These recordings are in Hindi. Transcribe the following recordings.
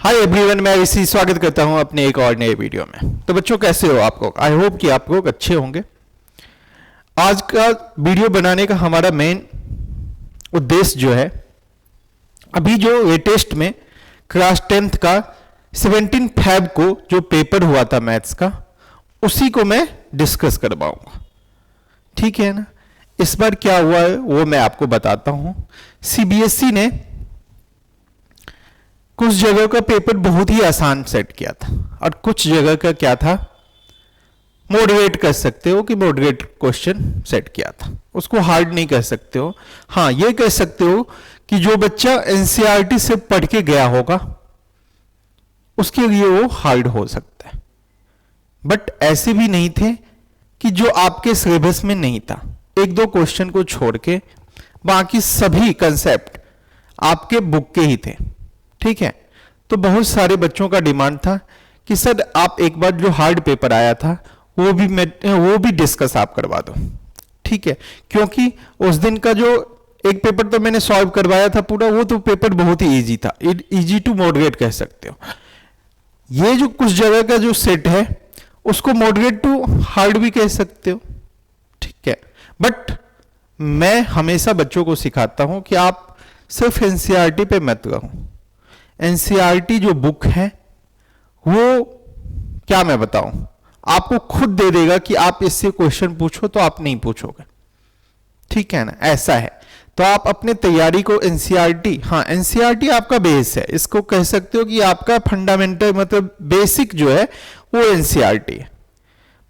हाय एवरीवन, मैं इसी स्वागत करता हूं अपने एक और नए वीडियो में। तो बच्चों कैसे हो आप लोग? आई होप कि आप लोग अच्छे होंगे। आज का वीडियो बनाने का हमारा मेन उद्देश्य जो है, अभी जो लेटेस्ट में क्लास 10th का 17 Feb को जो पेपर हुआ था मैथ्स का, उसी को मैं डिस्कस करवाऊंगा। ठीक है ना? इस बार क्या हुआ है वो मैं आपको बताता हूं। सीबीएसई ने कुछ जगह का पेपर बहुत ही आसान सेट किया था और कुछ जगह का क्या था, मॉडरेट कर सकते हो कि मॉडरेट क्वेश्चन सेट किया था। उसको हार्ड नहीं कह सकते हो। हाँ, ये कह सकते हो कि जो बच्चा एनसीईआरटी से पढ़ के गया होगा उसके लिए वो हार्ड हो सकता है, बट ऐसे भी नहीं थे कि जो आपके सिलेबस में नहीं था। एक दो क्वेश्चन को छोड़ के बाकी सभी कंसेप्ट आपके बुक के ही थे। ठीक है? तो बहुत सारे बच्चों का डिमांड था कि सर आप एक बार जो हार्ड पेपर आया था वो भी डिस्कस आप करवा दो। ठीक है? क्योंकि उस दिन का जो एक पेपर तो मैंने सॉल्व करवाया था पूरा, वो तो पेपर बहुत ही इजी था, इजी टू मॉडरेट कह सकते हो। ये जो कुछ जगह का जो सेट है उसको मॉडरेट टू हार्ड भी कह सकते हो। ठीक है? बट मैं हमेशा बच्चों को सिखाता हूं कि आप सिर्फ एनसीईआरटी पे मत रहो। एनसीईआरटी जो बुक है वो क्या मैं बताऊं, आपको खुद दे देगा कि आप इससे क्वेश्चन पूछो तो आप नहीं पूछोगे। ठीक है ना? ऐसा है। तो आप अपने तैयारी को एनसीईआरटी, हाँ एनसीईआरटी आपका बेस है, इसको कह सकते हो कि आपका फंडामेंटल मतलब बेसिक जो है वो एनसीईआरटी है।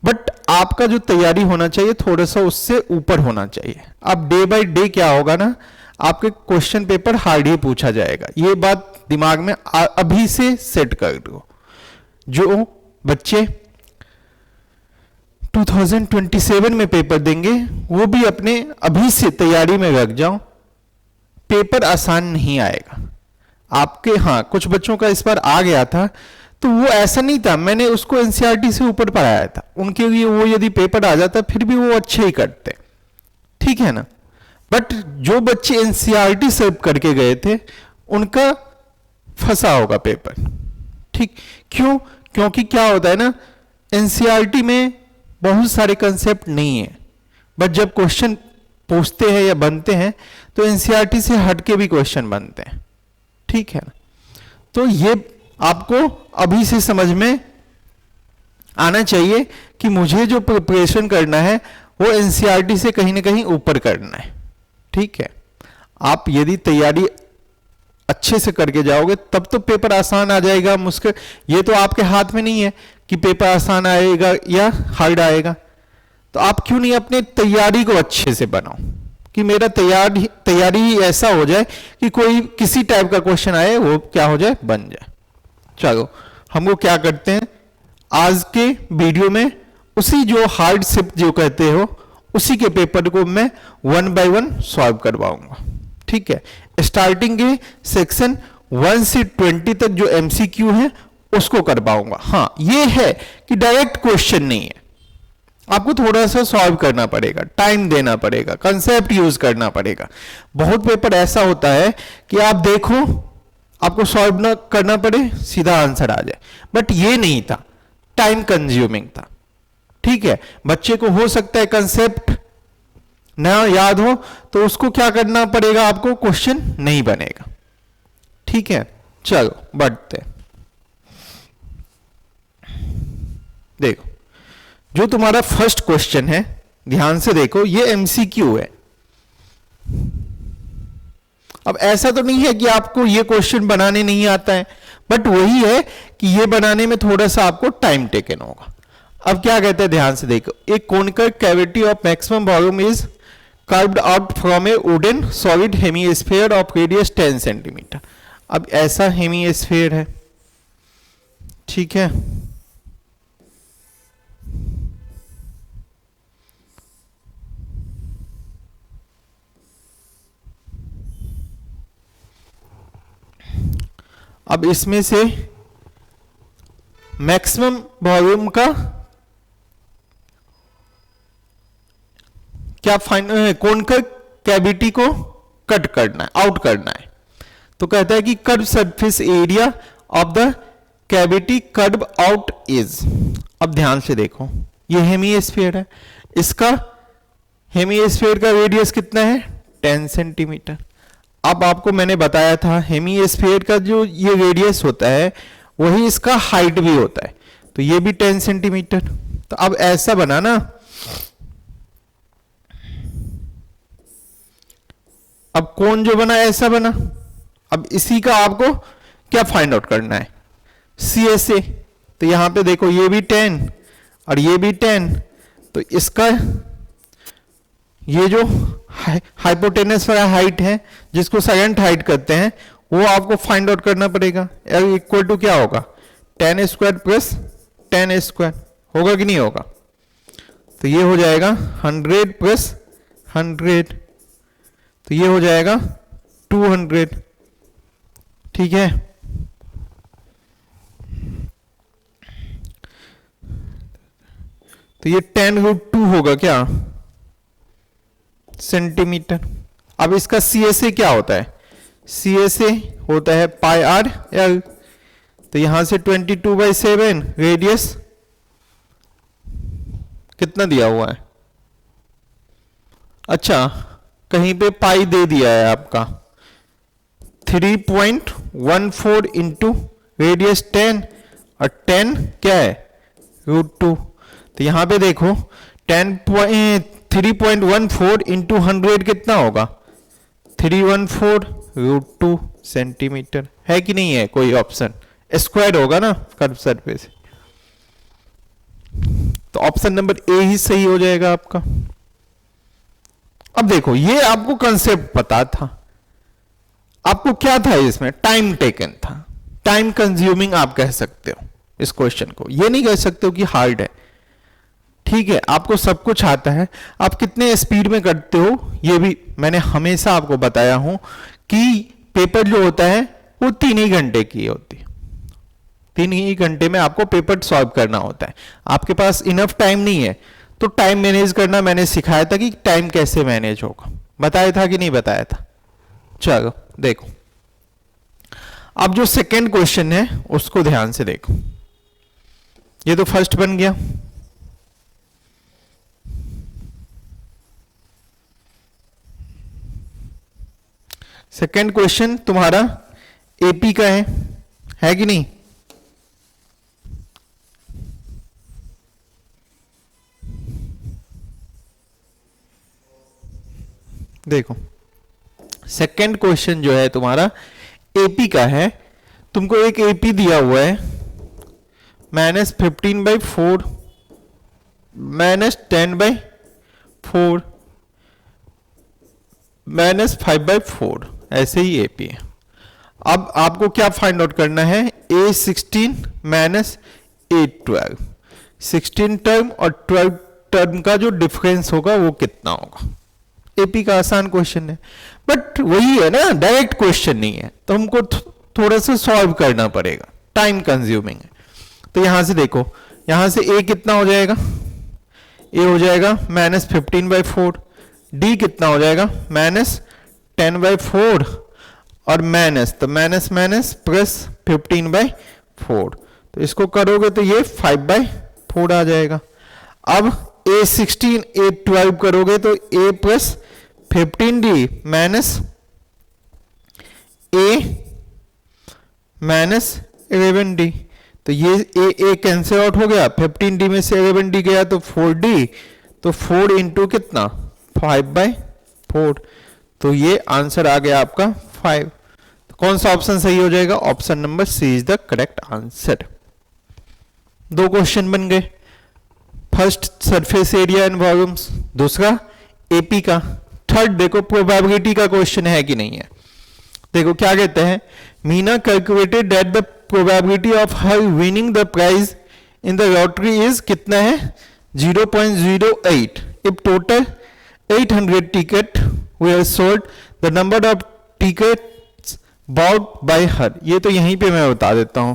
बट आपका जो तैयारी होना चाहिए थोड़ा सा उससे ऊपर होना चाहिए। अब डे बाय डे क्या होगा ना, आपके क्वेश्चन पेपर हार्ड ही पूछा जाएगा। ये बात दिमाग में अभी से सेट कर दो। जो बच्चे 2027 में पेपर देंगे वो भी अपने अभी से तैयारी में लग जाओ। पेपर आसान नहीं आएगा आपके। हाँ, कुछ बच्चों का इस बार आ गया था तो वो ऐसा नहीं था, मैंने उसको एनसीईआरटी से ऊपर पढ़ाया था। उनके लिए वो यदि पेपर आ जाता फिर भी वो अच्छे ही करते। ठीक है ना? बट जो बच्चे एनसीईआरटी से करके गए थे उनका फंसा होगा पेपर। ठीक क्यों? क्योंकि क्या होता है ना, एनसीईआरटी में बहुत सारे कंसेप्ट नहीं है, बट जब क्वेश्चन पूछते हैं या बनते हैं तो एनसीईआरटी से हटके भी क्वेश्चन बनते हैं। ठीक है ना? तो ये आपको अभी से समझ में आना चाहिए कि मुझे जो प्रिपरेशन करना है वो एनसीईआरटी से कहीं ना कहीं ऊपर करना है। ठीक है? आप यदि तैयारी अच्छे से करके जाओगे तब तो पेपर आसान आ जाएगा। मुश्किल ये तो आपके हाथ में नहीं है कि पेपर आसान आएगा या हार्ड आएगा। तो आप क्यों नहीं अपने तैयारी को अच्छे से बनाओ कि मेरा तैयारी ही ऐसा हो जाए कि कोई किसी टाइप का क्वेश्चन आए वो क्या हो जाए, बन जाए। चलो हम लोग क्या करते हैं, आज के वीडियो में उसी जो हार्ड शिफ्ट जो कहते हो उसी के पेपर को मैं 1 by 1 सॉल्व करवाऊंगा। ठीक है? स्टार्टिंग के सेक्शन 1 से 20 तक जो एमसीक्यू है उसको करवाऊंगा। हाँ, ये है कि डायरेक्ट क्वेश्चन नहीं है, आपको थोड़ा सा सॉल्व करना पड़ेगा, टाइम देना पड़ेगा, कंसेप्ट यूज करना पड़ेगा। बहुत पेपर ऐसा होता है कि आप देखो आपको सॉल्व ना करना पड़े, सीधा आंसर आ जाए, बट ये नहीं था, टाइम कंज्यूमिंग था। ठीक है? बच्चे को हो सकता है कंसेप्ट ना याद हो तो उसको क्या करना पड़ेगा, आपको क्वेश्चन नहीं बनेगा। ठीक है? चलो बढ़ते। देखो जो तुम्हारा फर्स्ट क्वेश्चन है, ध्यान से देखो, ये एमसीक्यू है। अब ऐसा तो नहीं है कि आपको ये क्वेश्चन बनाने नहीं आता है, बट वही है कि ये बनाने में थोड़ा सा आपको टाइम टेकन होगा। अब क्या कहते हैं, ध्यान से देखो, एक conical cavity of maximum volume is carved out from A wooden solid hemisphere of radius 10 centimetre. अब ऐसा हेमीस्फीयर है। ठीक है? अब इसमें से मैक्सिमम वॉल्यूम का क्या कोनिकल कैविटी को कट करना है, आउट करना है। तो कहता है कि curve surface area of the cavity curve out is. अब ध्यान से देखो, ये हेमीस्फीयर है, इसका हेमीस्फीयर का रेडियस कितना है 10 सेंटीमीटर। अब आपको मैंने बताया था हेमीस्फीयर का जो ये रेडियस होता है वही इसका हाइट भी होता है, तो ये भी 10 सेंटीमीटर। तो अब ऐसा बना ना, अब कौन जो बना ऐसा बना। अब इसी का आपको क्या फाइंड आउट करना है, CSA। तो यहां पे देखो ये भी 10 और ये भी 10, तो इसका ये जो हाइपोटेनस वाला हाइट है जिसको सेकंड हाइट कहते हैं वो आपको फाइंड आउट करना पड़ेगा। L इक्वल टू क्या होगा 10 स्क्वायर प्लस 10 स्क्वायर, होगा कि नहीं होगा। तो ये हो जाएगा 100 प्लस 100, तो ये हो जाएगा 200। ठीक है, तो ये 10√2 होगा क्या सेंटीमीटर। अब इसका CSA क्या होता है, CSA होता है πr/l। तो यहां से 22/7 रेडियस कितना दिया हुआ है, अच्छा कहीं पे पाई दे दिया है आपका 3.14 इंटू रेडियस 10 और 10 क्या है √2। तो यहां पे देखो 3.14 इंटू 100 कितना होगा 314√2 सेंटीमीटर, है कि नहीं है कोई ऑप्शन, स्क्वायर होगा ना कर्व सरफेस। तो ऑप्शन नंबर ए ही सही हो जाएगा आपका। अब देखो ये आपको कंसेप्ट पता था, आपको क्या था इसमें टाइम टेकन था, टाइम कंज्यूमिंग आप कह सकते हो इस क्वेश्चन को, ये नहीं कह सकते हो कि हार्ड है। ठीक है, आपको सब कुछ आता है, आप कितने स्पीड में करते हो ये भी मैंने हमेशा आपको बताया हूं कि पेपर जो होता है वो 3 ही घंटे की होती है, 3 ही घंटे में आपको पेपर सॉल्व करना होता है। आपके पास इनफ टाइम नहीं है तो टाइम मैनेज करना मैंने सिखाया था कि टाइम कैसे मैनेज होगा, बताया था कि नहीं बताया था। चलो देखो, अब जो सेकंड क्वेश्चन है उसको ध्यान से देखो, ये तो फर्स्ट बन गया। सेकंड क्वेश्चन तुम्हारा एपी का है कि नहीं। देखो सेकंड क्वेश्चन जो है तुम्हारा एपी का है, तुमको एक एपी दिया हुआ है -15/4 -10/4 -5/4 ऐसे ही एपी है। अब आपको क्या फाइंड आउट करना है, A16 -A12, 16 टर्म और 12 टर्म का जो डिफरेंस होगा वो कितना होगा। एपी का आसान क्वेश्चन है, बट वही है ना डायरेक्ट क्वेश्चन नहीं है, तो हमको थोड़ा सा सॉल्व करना पड़ेगा, टाइम कंज्यूमिंग है। तो यहां से देखो, यहां से ए कितना हो जाएगा, ए हो जाएगा -15/4, डी कितना हो जाएगा -10/4 और माइनस, तो माइनस माइनस प्लस 15/4, तो इसको करोगे तो ये 5/4 आ जाएगा। अब A16 A12 करोगे तो A plus 15D minus A minus 11D, तो ये A कैंसिल आउट हो गया, 15D में से 11D गया तो 4D, तो 4 इंटू कितना 5/4, तो ये आंसर आ गया आपका 5। तो कौन सा ऑप्शन सही हो जाएगा, option number C is the correct answer. दो क्वेश्चन बन गए, first surface area and volumes, दूसरा एपी का, थर्ड देखो प्रोबेबिलिटी का क्वेश्चन है कि नहीं है। देखो क्या कहते हैं, Meena calculated that the probability of her winning the prize in the lottery is कितना है 0.08 if total 800 ticket were sold the number of tickets bought by her. ये तो यहीं पे मैं बता देता हूं,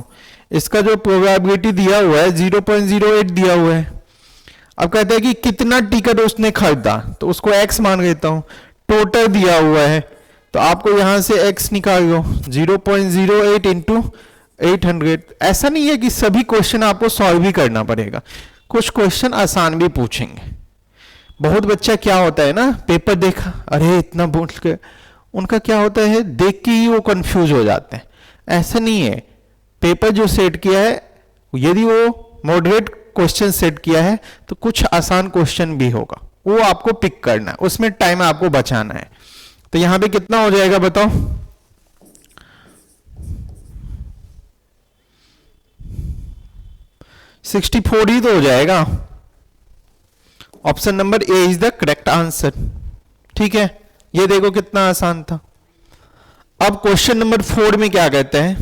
इसका जो प्रोबेबिलिटी दिया हुआ है 0.08 दिया हुआ है। अब कहते हैं कि कितना टिकट उसने खरीदा, तो उसको x मान लेता हूं, टोटल दिया हुआ है तो आपको यहां से x निकाल लो, 0.08 इंटू 800। ऐसा नहीं है कि सभी क्वेश्चन आपको सॉल्व ही करना पड़ेगा, कुछ क्वेश्चन आसान भी पूछेंगे। बहुत बच्चा क्या होता है ना, पेपर देखा, अरे इतना बोल के, उनका क्या होता है देख के ही वो कंफ्यूज हो जाते हैं। ऐसा नहीं है, पेपर जो सेट किया है, यदि वो मॉडरेट क्वेश्चन सेट किया है तो कुछ आसान क्वेश्चन भी होगा, वो आपको पिक करना है, उसमें टाइम आपको बचाना है। तो यहां पे कितना हो जाएगा बताओ? 64 ही तो हो जाएगा। Option number A is the correct answer. ठीक है, ये देखो कितना आसान था। अब क्वेश्चन नंबर 4 में क्या कहते हैं,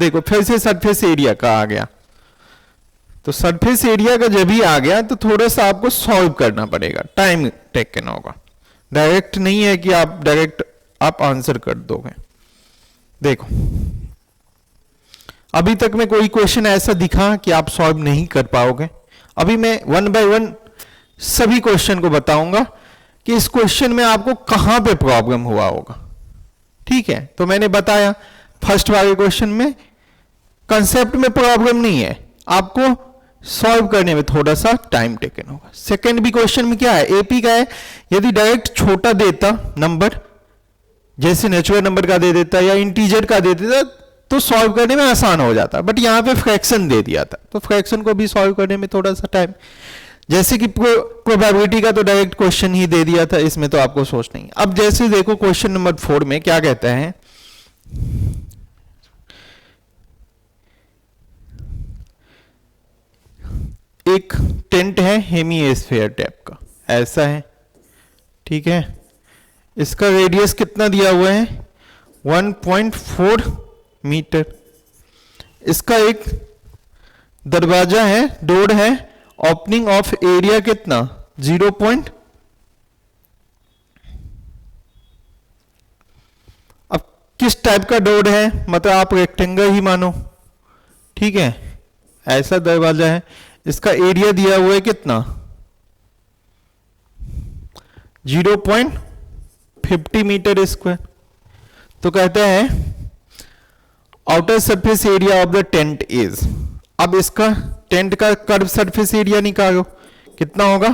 देखो फिर से सरफेस एरिया का आ गया। तो सरफेस एरिया का जब भी आ गया तो थोड़ा सा आपको सॉल्व करना पड़ेगा, टाइम टेकन होगा, डायरेक्ट नहीं है कि आप डायरेक्ट आप आंसर कर दोगे। देखो अभी तक में कोई क्वेश्चन ऐसा दिखा कि आप सॉल्व नहीं कर पाओगे? अभी मैं 1 बाय 1 सभी क्वेश्चन को बताऊंगा कि इस क्वेश्चन में आपको कहां पे प्रॉब्लम हुआ होगा। ठीक है, तो मैंने बताया फर्स्ट वाले क्वेश्चन में कंसेप्ट में प्रॉब्लम नहीं है, आपको सॉल्व करने में थोड़ा सा टाइम टेकन होगा। सेकंड भी क्वेश्चन में क्या है, एपी का है, यदि डायरेक्ट छोटा देता नंबर, जैसे नेचुरल नंबर का दे देता या इंटीजर का दे देता, तो सॉल्व करने में आसान हो जाता। बट यहां पे फ्रैक्शन दे दिया था, तो फ्रैक्शन को भी सॉल्व करने में थोड़ा सा टाइम, जैसे कि प्रोबेबिलिटी का तो डायरेक्ट क्वेश्चन ही दे दिया था, इसमें तो आपको सोचना ही। अब जैसे देखो क्वेश्चन नंबर 4 में क्या कहता है, एक टेंट है हेमीस्फीयर टाइप का, ऐसा है। ठीक है, इसका रेडियस कितना दिया हुआ है, 1.4 मीटर। इसका एक दरवाजा है, डोर है, ओपनिंग ऑफ एरिया कितना 0. अब किस टाइप का डोर है, मतलब आप रेक्टेंगल ही मानो। ठीक है, ऐसा दरवाजा है, इसका एरिया दिया हुआ है कितना 0.50 मीटर स्क्वायर। तो कहता है outer surface area of the tent is, अब इसका टेंट का कर्व सरफेस एरिया निकालो, कितना होगा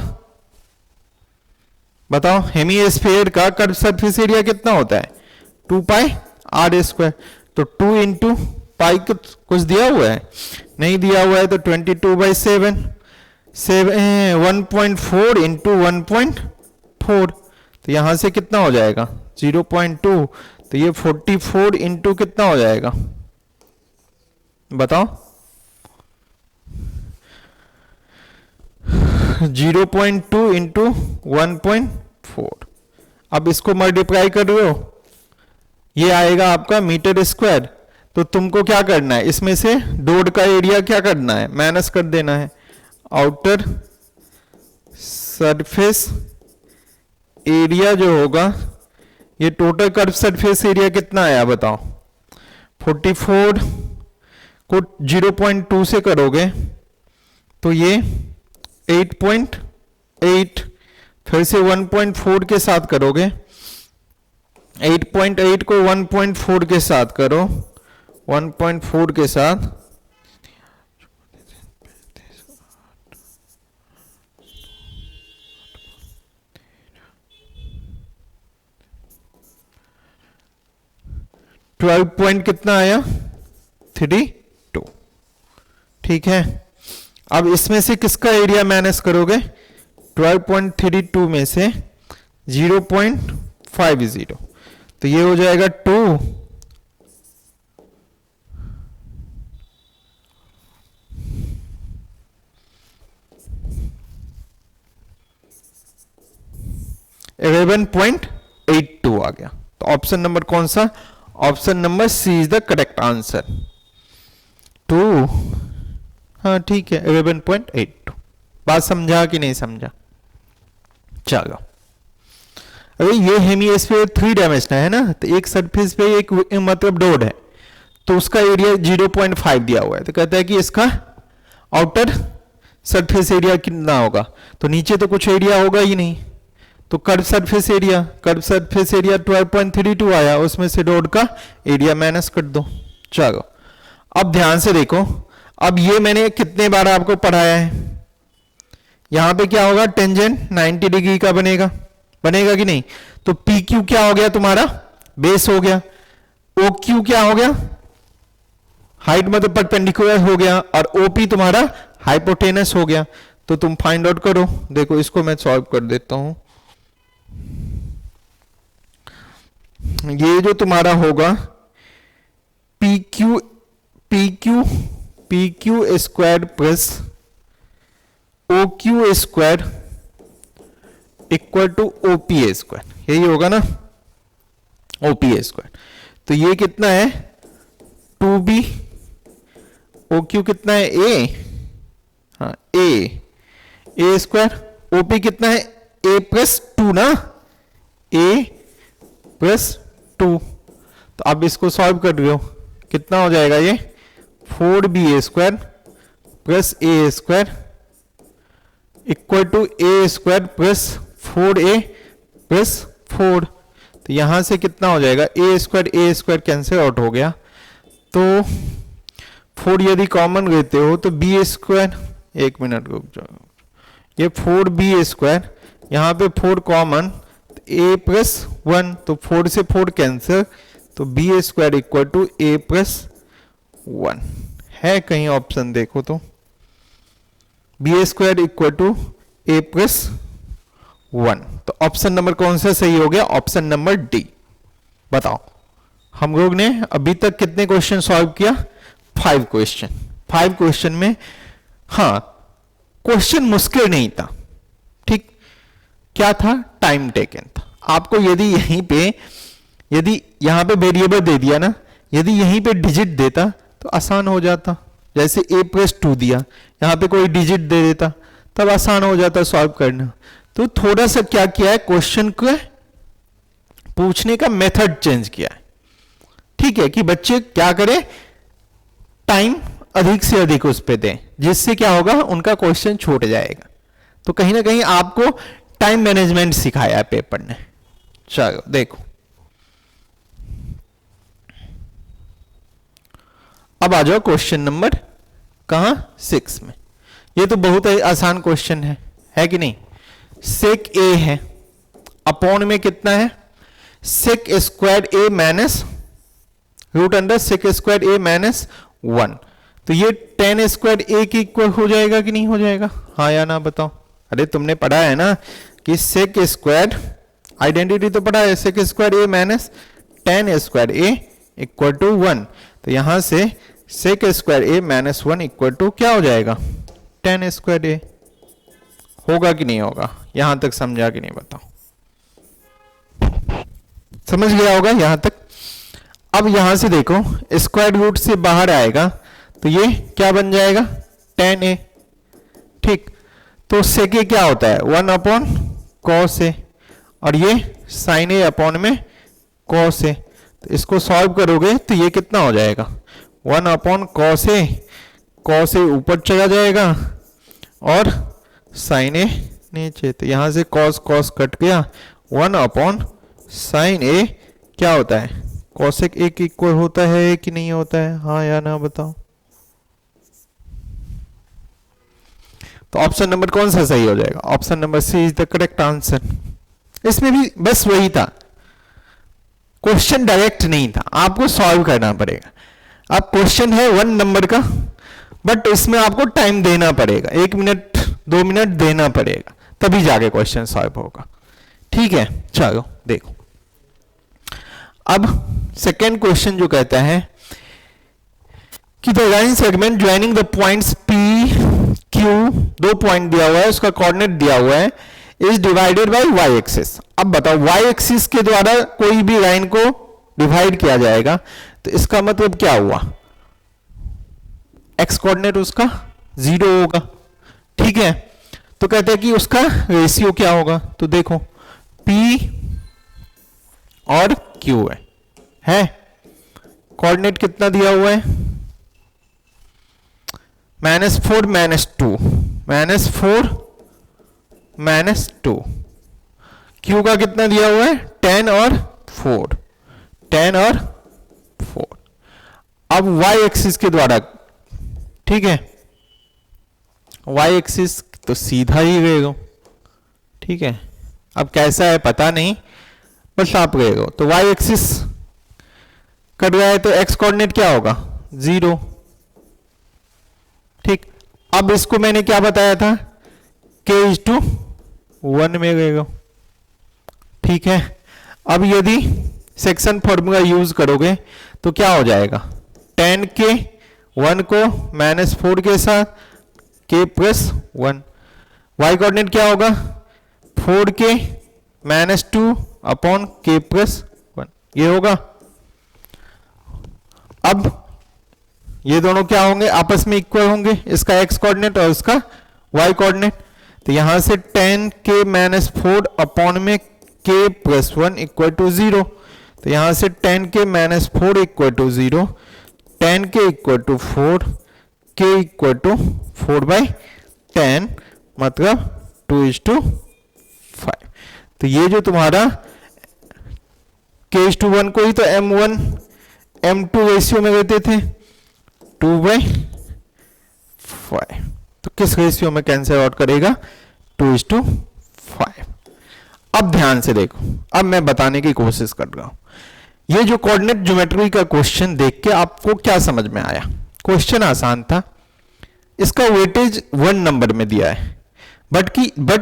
बताओ? हेमीस्फीयर का कर्व सरफेस एरिया कितना होता है 2 पाई आर स्क्वायर। तो 2 इंटू पाई कुछ दिया हुआ है, नहीं दिया हुआ है, तो 22/7 1.4 इंटू 1.4, तो यहां से कितना हो जाएगा 0.2, तो ये 44 इंटू कितना हो जाएगा बताओ? 0.2 इंटू 1.4। अब इसको मल्टीप्लाई कर रहे हो, ये आएगा आपका मीटर स्क्वायर। तो तुमको क्या करना है, इसमें से डोर का एरिया क्या करना है, माइनस कर देना है। आउटर सरफेस एरिया जो होगा, ये टोटल कर्व सरफेस एरिया कितना आया बताओ? 44 को 0.2 से करोगे तो ये 8.8, फिर से 1.4 के साथ करोगे, 8.8 को 1.4 के साथ करो, 1.4 के साथ 12 पॉइंट कितना आया 32। ठीक है, अब इसमें से किसका एरिया माइनस करोगे, 12.32 में से 0.50, तो ये हो जाएगा 2 11.82 आ गया। तो ऑप्शन नंबर कौन सा, option number C is the correct answer 2। हाँ ठीक है, 11.82। बात समझा कि नहीं समझा? चलो, अरे ये हेमीस्फीयर 3 डायमेंशनल है ना, तो एक सरफेस पे एक मतलब डोर है, तो उसका एरिया 0.5 दिया हुआ है। तो कहता है कि इसका आउटर सरफेस एरिया कितना होगा, तो नीचे तो कुछ एरिया होगा ही नहीं, तो कर्व सरफेस एरिया 12.32 आया, उसमें से डॉट का एरिया माइनस कर दो। चलो अब ध्यान से देखो, अब ये मैंने कितने बार आपको पढ़ाया है, यहां पे क्या होगा, टेंजेंट 90 डिग्री का बनेगा, बनेगा कि नहीं। तो पी क्यू क्या हो गया तुम्हारा, बेस हो गया। ओ क्यू क्या हो गया, हाइट मतलब परपेंडिकुलर हो गया, और ओपी तुम्हारा हाइपोटेनस हो गया। तो तुम फाइंड आउट करो। देखो इसको मैं सॉल्व कर देता हूं। ये जो तुम्हारा होगा P Q square plus O Q square equal to OP square, यही होगा ना, ओपी स्क्वायर। तो ये कितना है 2b, ओ क्यू कितना है a, हाँ a स्क्वायर, ओपी कितना है a प्लस 2 ना, a प्लस 2। तो अब इसको सॉल्व कर रहे हो, कितना हो जाएगा ये 4b square plus a square equal to a square plus 4a plus 4। तो यहां से कितना हो जाएगा, a स्क्वायर कैंसिल आउट हो गया, तो 4 यदि कॉमन लेते हो तो b स्क्वायर, एक मिनट रुक जाओ, ये 4b स्क्वायर, यहां पे 4 कॉमन, a प्लस 1, तो 4 से 4 कैंसिल, तो b square equal to a plus 1 है कहीं ऑप्शन देखो तो, B square equal to A plus 1। तो ऑप्शन नंबर कौन सा सही हो गया, ऑप्शन नंबर डी। बताओ हम लोग ने अभी तक कितने क्वेश्चन सॉल्व किया, 5 क्वेश्चन। 5 क्वेश्चन में हाँ क्वेश्चन मुश्किल नहीं था, ठीक, क्या था, टाइम टेकन था। आपको यदि यहीं पे, यदि यहां पे वेरिएबल दे दिया ना, यदि यहीं पे डिजिट देता तो आसान हो जाता, जैसे a प्लस 2 दिया, यहां पे कोई डिजिट दे देता तब आसान हो जाता सॉल्व करना। तो थोड़ा सा क्या किया है, क्वेश्चन को पूछने का मेथड चेंज किया है, ठीक है, कि बच्चे क्या करें, टाइम अधिक से अधिक उस पे दें, जिससे क्या होगा उनका क्वेश्चन छूट जाएगा। तो कहीं ना कहीं आपको टाइम मैनेजमेंट सिखाया है पेपर ने। चलो देखो, अब आ जाओ क्वेश्चन नंबर कहां 6 में। ये तो बहुत ही आसान क्वेश्चन है कि नहीं। सेक ए है, अपॉन में कितना है, sec square A minus root under sec square A minus 1। तो ये टेन स्क्वायर ए की इक्वल हो जाएगा कि नहीं हो जाएगा, हाँ या ना बताओ। अरे तुमने पढ़ा है ना कि सेक स्क्वायर, आइडेंटिटी तो पढ़ा है, sec square A minus tan square A equal to 1। तो यहां से sec square A minus 1 equal to क्या हो जाएगा, टेन स्क्वायर ए। होगा कि नहीं होगा, यहां तक समझा कि नहीं बताओ, समझ गया होगा यहां तक। अब यहां से देखो स्क्वायर रूट से बाहर आएगा तो ये क्या बन जाएगा, टेन ए, ठीक। तो सेक ए क्या होता है 1 अपॉन कॉस ए, और ये साइन ए अपॉन में कॉस ए। तो इसको सॉल्व करोगे तो ये कितना हो जाएगा, 1 अपॉन कॉस ए ऊपर चला जाएगा और साइन ए नीचे। तो यहां से कॉस कॉस कट गया, 1 अपॉन साइन ए क्या होता है, कॉसेक ए इक्वल होता है कि नहीं होता है, हाँ या ना बताओ। तो ऑप्शन नंबर कौन सा सही हो जाएगा, option number C is the correct answer. इसमें भी बस वही था, क्वेश्चन डायरेक्ट नहीं था, आपको सॉल्व करना पड़ेगा। अब क्वेश्चन है 1 नंबर का, बट इसमें आपको टाइम देना पड़ेगा, 1 मिनट 2 मिनट देना पड़ेगा, तभी जाके क्वेश्चन सॉल्व होगा, ठीक है। चलो देखो, अब सेकेंड क्वेश्चन जो कहता है कि the line segment joining the points P Q, 2 point दिया हुआ है, उसका कोऑर्डिनेट दिया हुआ है, is divided by Y axis. अब बताओ वाई एक्सिस के द्वारा कोई भी लाइन को डिवाइड किया जाएगा तो इसका मतलब क्या हुआ, एक्स कोऑर्डिनेट उसका 0 होगा, ठीक है। तो कहते हैं कि उसका रेशियो क्या होगा, तो देखो P और Q है कोऑर्डिनेट कितना दिया हुआ है, -4 -2, -4 -2, Q का कितना दिया हुआ है 10 और 4, 10 और 4। अब y एक्सिस के द्वारा, ठीक है, y एक्सिस तो सीधा ही रहेगा, ठीक है। अब कैसा है पता नहीं, बस आप रहेगा। तो y एक्सिस कट रहा है तो x कोऑर्डिनेट क्या होगा 0, ठीक। अब इसको मैंने क्या बताया था k:1 में रहेगा, ठीक है। अब यदि सेक्शन फॉर्मूला यूज करोगे तो क्या हो जाएगा 10 के 1 को -4 के साथ k+1, y कोऑर्डिनेट क्या होगा 4 के -2 अपॉन k+1, ये होगा। अब ये दोनों क्या होंगे आपस में इक्वल होंगे, इसका x कोऑर्डिनेट और इसका y कोऑर्डिनेट। तो यहां से 10 के -4 अपॉन में k+1 इक्वल टू 0। तो यहां से 10 के -4 इक्वल टू 0, 10 के equal to 4, k equal to 4/10, मतलब 2:5। तो ये जो तुम्हारा k:1 को ही तो m1 m2 रेशियो में देते थे 2/5, तो किस रेशियो में कैंसिल आउट करेगा 2:5। अब ध्यान से देखो, अब मैं बताने की कोशिश कर रहा हूं। ये जो कोऑर्डिनेट ज्योमेट्री का क्वेश्चन देख के आपको क्या समझ में आया? क्वेश्चन आसान था, इसका वेटेज 1 नंबर में दिया है, बट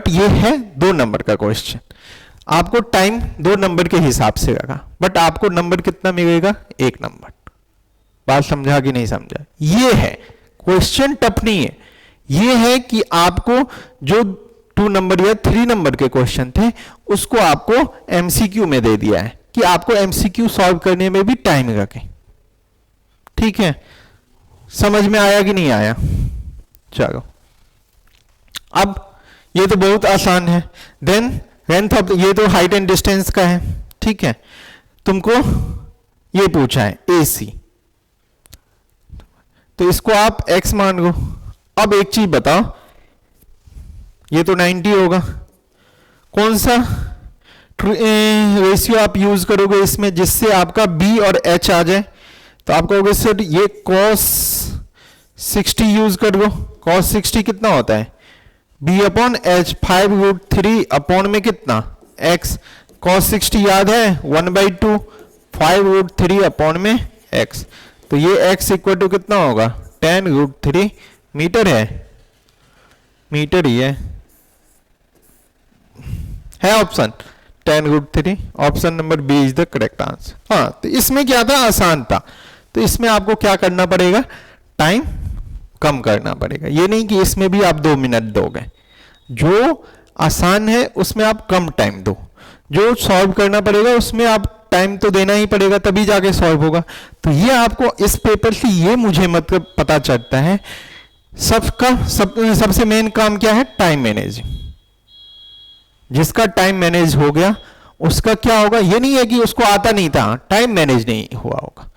ये है 2 नंबर का क्वेश्चन। आपको टाइम 2 नंबर के हिसाब से लगा, बट आपको नंबर कितना मिलेगा 1 नंबर। बात समझा कि नहीं समझा? ये है क्वेश्चन, टफ नहीं है। ये है कि आपको जो 2 नंबर या 3 नंबर के क्वेश्चन थे उसको आपको एमसीक्यू में दे दिया है कि आपको एमसीक्यू सॉल्व करने में भी टाइम लगे, ठीक है। समझ में आया कि नहीं आया? चलो, अब ये तो बहुत आसान है। देन लेंथ ऑफ, ये तो हाइट एंड डिस्टेंस का है, ठीक है। तुमको ये पूछा है AC, तो इसको आप x मान लो। अब एक चीज बताओ, ये तो 90 होगा, कौन सा रेशियो आप यूज करोगे इसमें जिससे आपका b और h आ जाए? तो आप कहोगे सर ये cos 60 यूज कर लो। cos 60 कितना होता है b/h, 5√3 अपॉन में कितना x। cos 60 याद है 1/2, 5√3 अपॉन में x। तो ये x इक्वल टू कितना होगा 10√3 मीटर है, मीटर ही है option 10√3। Option number B is the correct answer. हाँ, तो इसमें क्या था, आसान था। तो इसमें आपको क्या करना पड़ेगा, टाइम कम करना पड़ेगा। ये नहीं कि इसमें भी आप 2 मिनट दोगे, जो आसान है उसमें आप कम टाइम दो, जो सॉल्व करना पड़ेगा उसमें आप टाइम तो देना ही पड़ेगा, तभी जाके सॉल्व होगा। तो ये आपको इस पेपर से ये मुझे मतलब पता चलता है सबसे मेन काम क्या है, टाइम मैनेजिंग। जिसका टाइम मैनेज हो गया उसका क्या होगा, ये नहीं है कि उसको आता नहीं था, टाइम मैनेज नहीं हुआ होगा।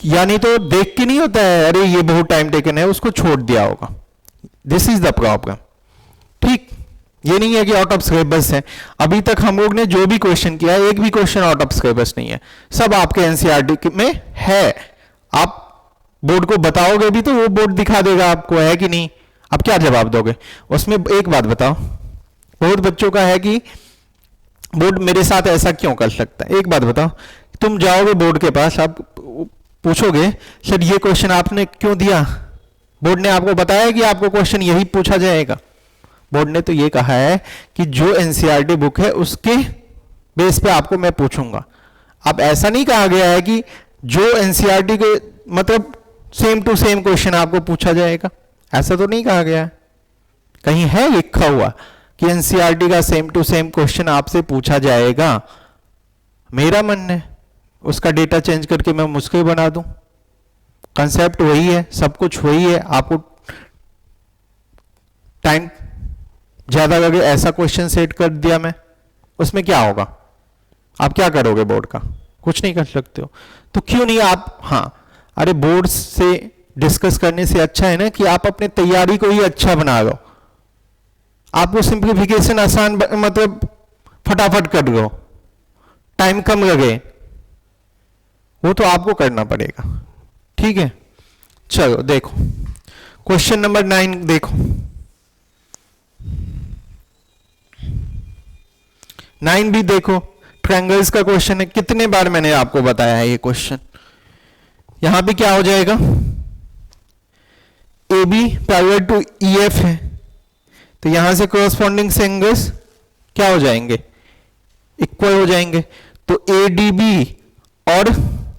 यानी तो देख के नहीं होता है अरे ये बहुत टाइम टेकन है, उसको छोड़ दिया होगा। दिस इज द प्रॉब्लम, ठीक। ये नहीं है कि आउट ऑफ सिलेबस है। अभी तक हम लोग ने जो भी क्वेश्चन किया है एक भी क्वेश्चन आउट ऑफ सिलेबस नहीं है, सब आपके एनसीईआरटी में है। आप बोर्ड को बताओगे भी तो वो बोर्ड दिखा देगा आपको, है कि नहीं। आप क्या जवाब दोगे उसमें? एक बात बताओ, बहुत बच्चों का है कि बोर्ड मेरे साथ ऐसा क्यों कर सकता है। एक बात बताओ, तुम जाओगे बोर्ड के पास, आप पूछोगे सर ये क्वेश्चन आपने क्यों दिया? बोर्ड ने आपको बताया कि आपको क्वेश्चन यही पूछा जाएगा? बोर्ड ने तो ये कहा है कि जो एनसीईआरटी बुक है उसके बेस पे आपको मैं पूछूंगा। अब ऐसा नहीं कहा गया है कि जो एनसीईआरटी के मतलब सेम टू सेम क्वेश्चन आपको पूछा जाएगा, ऐसा तो नहीं कहा गया है। कहीं है लिखा हुआ कि एनसीईआरटी का सेम टू सेम क्वेश्चन आपसे पूछा जाएगा? मेरा मन है उसका डेटा चेंज करके मैं मुश्किल बना दूं। कंसेप्ट वही है, सब कुछ वही है, आपको टाइम ज्यादा लगे ऐसा क्वेश्चन सेट कर दिया मैं, उसमें क्या होगा? आप क्या करोगे बोर्ड का? कुछ नहीं कर सकते हो। तो क्यों नहीं आप, हाँ, अरे बोर्ड से डिस्कस करने से अच्छा है ना कि आप अपने तैयारी को ही अच्छा बना लो। आपको सिंप्लीफिकेशन आसान मतलब फटाफट कर दो, टाइम कम लगे, वो तो आपको करना पड़ेगा। ठीक है, चलो देखो क्वेश्चन नंबर 9 देखो। 9 भी देखो, ट्रायंगल्स का क्वेश्चन है। कितने बार मैंने आपको बताया है ये क्वेश्चन। यहां पे क्या हो जाएगा, A B parallel to E F है, तो यहां से कॉरस्पॉन्डिंग एंगल्स क्या हो जाएंगे, इक्वल हो जाएंगे। तो ए डी बी और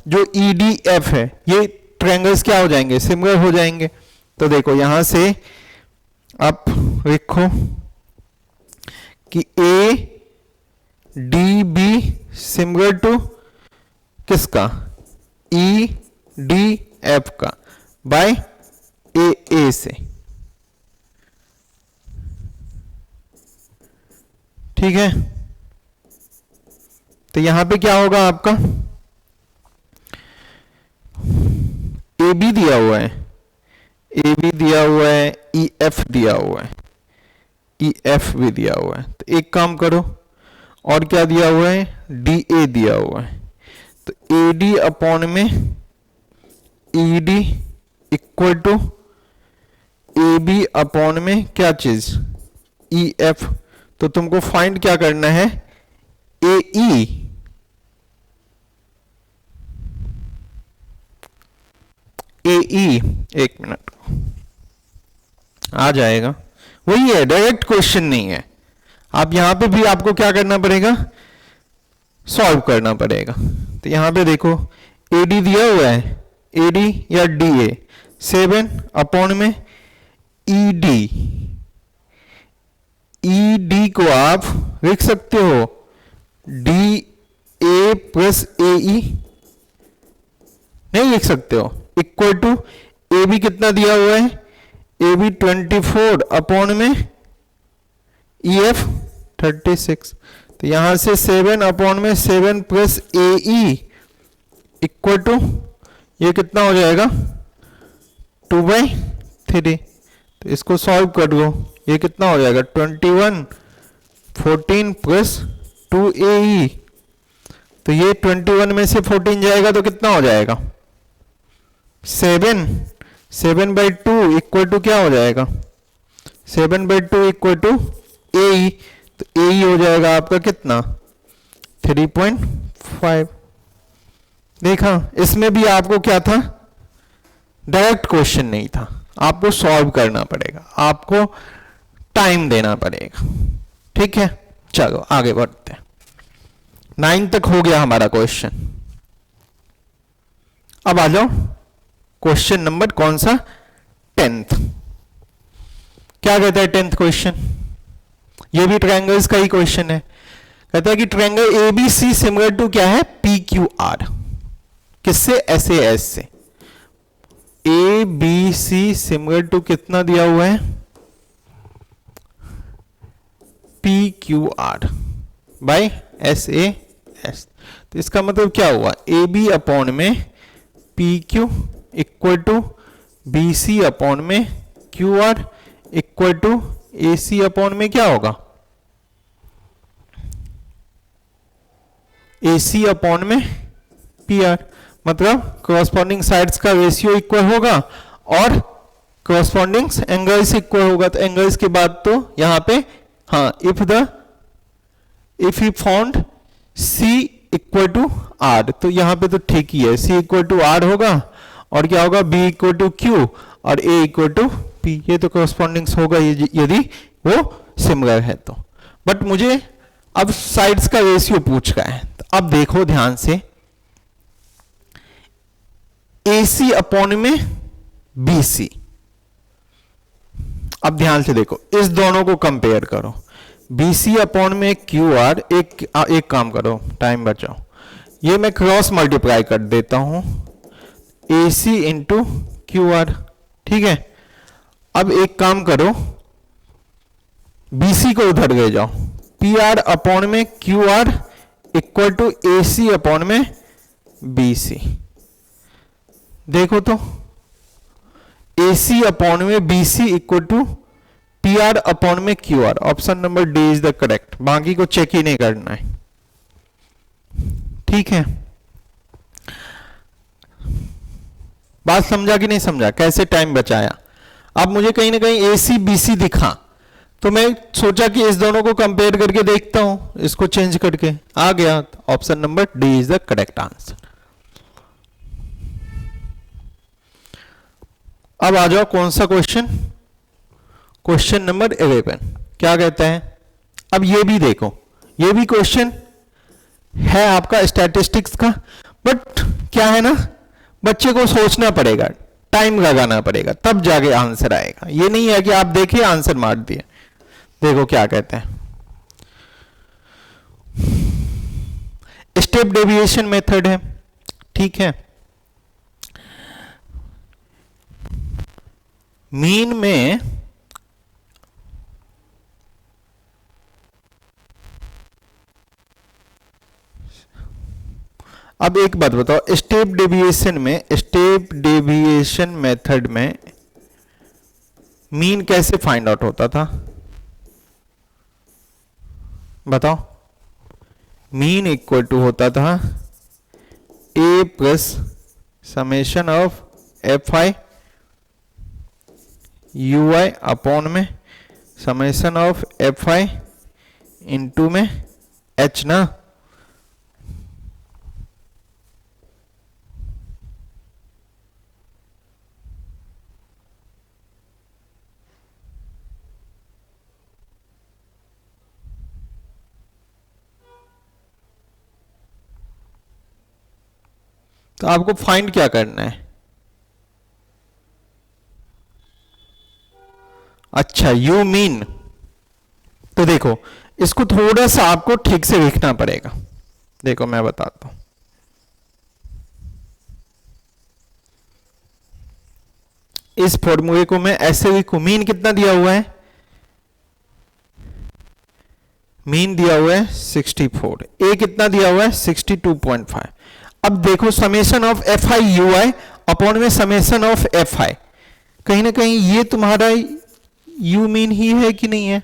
जो ई डी एफ है, ये ट्रायंगल्स क्या हो जाएंगे, सिमिलर हो जाएंगे। तो देखो यहां से आप लिखो कि A D B similar to किसका, ई डी एफ का बाय ए से। ठीक है, तो यहां पे क्या होगा आपका, ए बी दिया हुआ है, ए बी दिया हुआ है, ई एफ दिया हुआ है, ई एफ भी दिया हुआ है। तो एक काम करो, और क्या दिया हुआ है, डी ए दिया हुआ है। तो ए डी अपॉन में E D equal to A B upon में क्या चीज, ई एफ। तो तुमको फाइंड क्या करना है, ए ई, ए ई, एक मिनट आ जाएगा, वही है, डायरेक्ट क्वेश्चन नहीं है। आप यहां पे भी आपको क्या करना पड़ेगा, सॉल्व करना पड़ेगा। तो यहां पे देखो ए डी दिया हुआ है, ए डी या डी ए, 7 अपॉन में ई डी, ई डी को आप लिख सकते हो डी ए प्लस ए ई, नहीं लिख सकते हो, इक्वल टू ए बी कितना दिया हुआ है, ए बी 24 अपॉन में ई एफ 36। तो यहां से 7 अपॉन में 7 plus A E equal to, ये कितना हो जाएगा 2/3। तो इसको सॉल्व कर लो, ये कितना हो जाएगा 21 14 प्लस 2AE। तो ये 21 में से 14 जाएगा तो कितना हो जाएगा 7/2 इक्वल टू क्या हो जाएगा 7/2 इक्वल टू AE। तो AE हो जाएगा आपका कितना 3.5। देखा, इसमें भी आपको क्या था, डायरेक्ट क्वेश्चन नहीं था, आपको सॉल्व करना पड़ेगा, आपको टाइम देना पड़ेगा। ठीक है, चलो आगे बढ़ते हैं। 9 तक हो गया हमारा क्वेश्चन। अब आ जाओ क्वेश्चन नंबर कौन सा 10th। क्या कहता है 10th क्वेश्चन, ये भी ट्रायंगल्स का ही क्वेश्चन है। कहता है कि ट्रायंगल एबीसी सिमिलर टू क्या है PQR, किससे SAS से। ABC सिमिलर टू कितना दिया हुआ है PQR बाय SAS। तो इसका मतलब क्या हुआ AB अपॉन में PQ equal to BC upon में QR equal to AC upon में क्या होगा AC अपॉन में PR। मतलब कॉरस्पॉन्डिंग साइड्स का रेशियो इक्वल होगा और कॉरस्पॉन्डिंग एंगल्स इक्वल होगा। तो एंगल्स के बाद तो यहां पे हाँ, if you found C equal to R, तो यहां पे तो ठीक ही है, C इक्वल टू R होगा और क्या होगा B इक्वल टू Q और A इक्वल टू P। ये तो कॉरस्पॉन्डिंग होगा यदि वो सिमिलर है तो। बट मुझे अब साइड्स का रेशियो पूछ रहा है, तो अब देखो ध्यान से, AC अपॉन में BC। अब ध्यान से देखो, इस दोनों को कंपेयर करो, BC अपॉन में QR। एक काम करो, टाइम बचाओ, ये मैं क्रॉस मल्टीप्लाई कर देता हूं AC इंटू QR। ठीक है, अब एक काम करो, BC को उधर ले जाओ, PR अपॉन में QR equal to AC upon में BC। देखो तो AC अपॉन में BC equal to PR upon में QR, option number D is the correct, बाकी को चेक ही नहीं करना है। ठीक है, बात समझा कि नहीं समझा, कैसे टाइम बचाया। अब मुझे कहीं ना कहीं AC BC दिखा, तो मैं सोचा कि इस दोनों को कंपेयर करके देखता हूं, इसको चेंज करके आ गया, option number D is the correct answer. अब आ जाओ कौन सा क्वेश्चन, क्वेश्चन नंबर 11 क्या कहता है। अब ये भी देखो, ये भी क्वेश्चन है आपका स्टैटिस्टिक्स का, बट क्या है ना, बच्चे को सोचना पड़ेगा, टाइम लगाना पड़ेगा, तब जाके आंसर आएगा। ये नहीं है कि आप देखिए आंसर मार दिए। देखो क्या कहते हैं, स्टेप डेविएशन मेथड है, ठीक है। मीन में अब एक बात बताओ, स्टेप डेविएशन में, स्टेप डेविएशन मेथड में मीन कैसे फाइंड आउट होता था, बताओ। मीन इक्वल टू होता था a plus summation of fi ui upon में समेशन ऑफ fi इंटू में h ना। तो आपको फाइंड क्या करना है, अच्छा यू मीन। तो देखो इसको थोड़ा सा आपको ठीक से लिखना पड़ेगा, देखो मैं बताता हूं। इस फॉर्मूले को मैं ऐसे लिखूं, मीन कितना दिया हुआ है, मीन दिया हुआ है 64, ए कितना दिया हुआ है 62.5। अब देखो summation of fi ui upon में समेशन ऑफ fi, कहीं ना कहीं ये तुम्हारा यू मीन ही है कि नहीं है,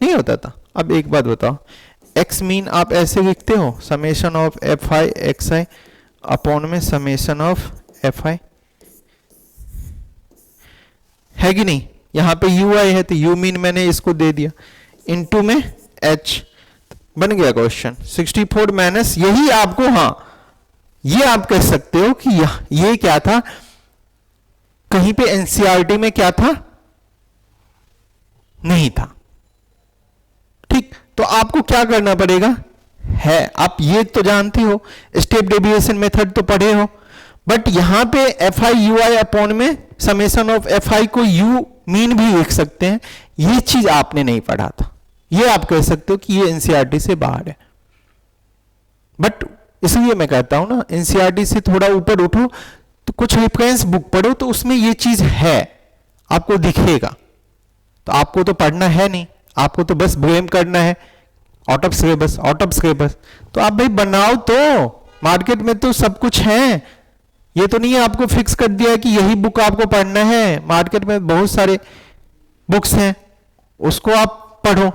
नहीं होता था। अब एक बात बताओ, एक्स मीन आप ऐसे लिखते हो summation of fi xi upon में समेशन ऑफ fi, है कि नहीं। यहां पे ui है तो यू मीन मैंने इसको दे दिया, इनटू में h, बन गया क्वेश्चन। 64 माइनस, यही आपको, हाँ ये आप कह सकते हो कि ये क्या था, कहीं पे एनसीईआरटी में क्या था, नहीं था। ठीक, तो आपको क्या करना पड़ेगा है, आप ये तो जानते हो, स्टेप डेविएशन मेथड तो पढ़े हो, बट यहां पे fi ui अपॉन में समेशन ऑफ fi को यू मीन भी लिख सकते हैं, ये चीज आपने नहीं पढ़ा था। ये आप कह सकते हो कि ये एनसीईआरटी से बाहर है, बट इसलिए मैं कहता हूं ना, एनसीईआरटी से थोड़ा ऊपर उठो तो कुछ रेफरेंस बुक पढ़ो, तो उसमें ये चीज है, आपको दिखेगा। तो आपको तो पढ़ना है नहीं, आपको तो बस ब्लेम करना है out of syllabus, out of syllabus. तो आप भाई बनाओ, तो मार्केट में तो सब कुछ है, ये तो नहीं है आपको फिक्स कर दिया है कि यही बुक आपको पढ़ना है। मार्केट में बहुत सारे बुक्स हैं, उसको आप पढ़ो,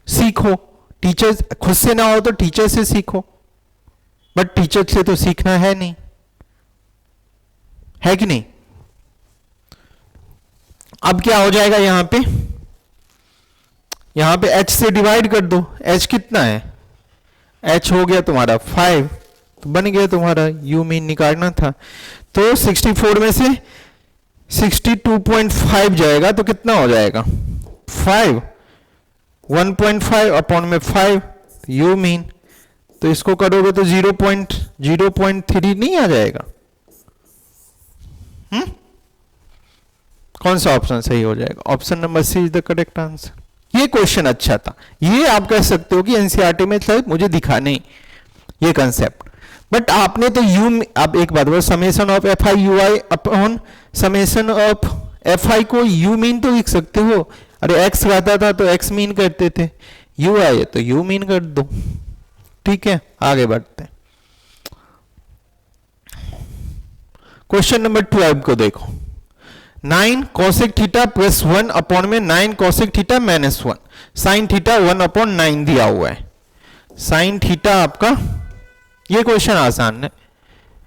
सीखो। टीचर खुद से ना हो तो टीचर से सीखो, बट टीचर से तो सीखना है नहीं, है कि नहीं। अब क्या हो जाएगा, यहां पे h से डिवाइड कर दो, h कितना है, h हो गया तुम्हारा 5, तो बन गया तुम्हारा u मीन निकालना था। तो 64 में से 62.5 जाएगा तो कितना हो जाएगा 5, 1.5 अपॉन में 5 यू मीन, तो इसको करोगे तो 0.3 नहीं आ जाएगा। कौन सा ऑप्शन सही हो जाएगा, option number C is the correct answer. ये क्वेश्चन अच्छा था, ये आप कह सकते हो कि एनसीईआरटी में शायद मुझे दिखा नहीं ये कंसेप्ट, बट आपने तो यू, आप एक बात बोलो, summation of fi ui upon summation of fi को यू मीन तो लिख सकते हो। अरे x रहता था तो x मीन करते थे, ui है तो यू मीन कर दो। ठीक है, आगे बढ़ते हैं। क्वेश्चन नंबर 12 को देखो, 9 कोसेक थीटा प्लस 1 अपॉन में 9 cosec theta minus 1, sine theta 1/9 दिया हुआ है। साइन थीटा आपका, ये क्वेश्चन आसान है,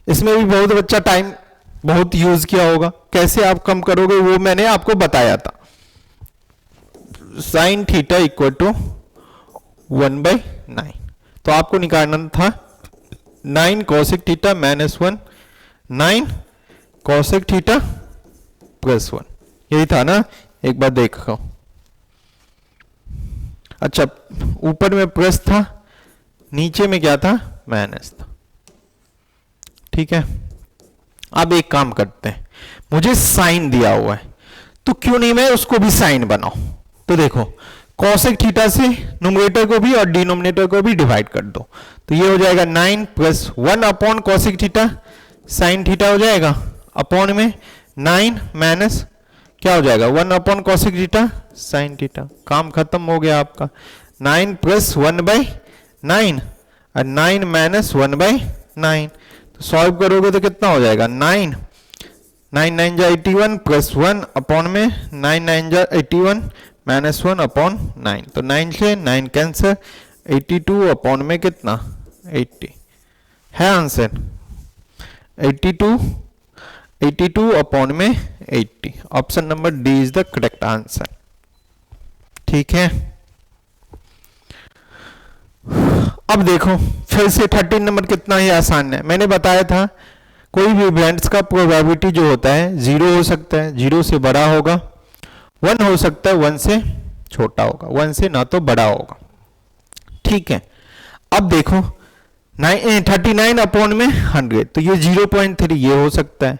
इसमें भी बहुत बच्चा टाइम बहुत यूज किया होगा। कैसे आप कम करोगे वो मैंने आपको बताया था। साइन थीटा इक्वल टू 1/9, तो आपको निकालना था 9 cosec theta minus 1, 9 cosec theta plus 1, यही था ना। एक बार देखो, अच्छा ऊपर में प्लस था, नीचे में क्या था, माइनस था। ठीक है, अब एक काम करते हैं, मुझे साइन दिया हुआ है तो क्यों नहीं मैं उसको भी साइन बनाऊं। तो देखो कोसेक थीटा से न्यूमरेटर को भी और डिनोमिनेटर को भी डिवाइड कर दो, तो ये हो जाएगा 9 plus 1 upon cosec theta sine theta हो जाएगा, अपॉन में 9 माइनस क्या हो जाएगा 1 upon cosec theta sine theta. काम खत्म हो गया आपका। 9 प्लस 1/9 और 9 माइनस 1/9, तो सॉल्व करोगे तो कितना हो जाएगा 9 9 जा 81 प्लस 1 अपॉन में 9 जा 81 माइनस 1 अपॉन 9, तो 9 से 9 कैंसर, 82 अपॉन में कितना 80 है आंसर। 82 अपॉन में 80, option number D is the correct answer. ठीक है, अब देखो फिर से 13 नंबर कितना ही आसान है। मैंने बताया था कोई भी इवेंट्स का प्रोबेबिलिटी जो होता है 0 हो सकता है, 0 से बड़ा होगा, 1 हो सकता है 1 से छोटा होगा, 1 से ना तो बड़ा होगा। ठीक है, अब देखो 39 अपॉन में 100, तो ये 0.3 ये हो सकता है,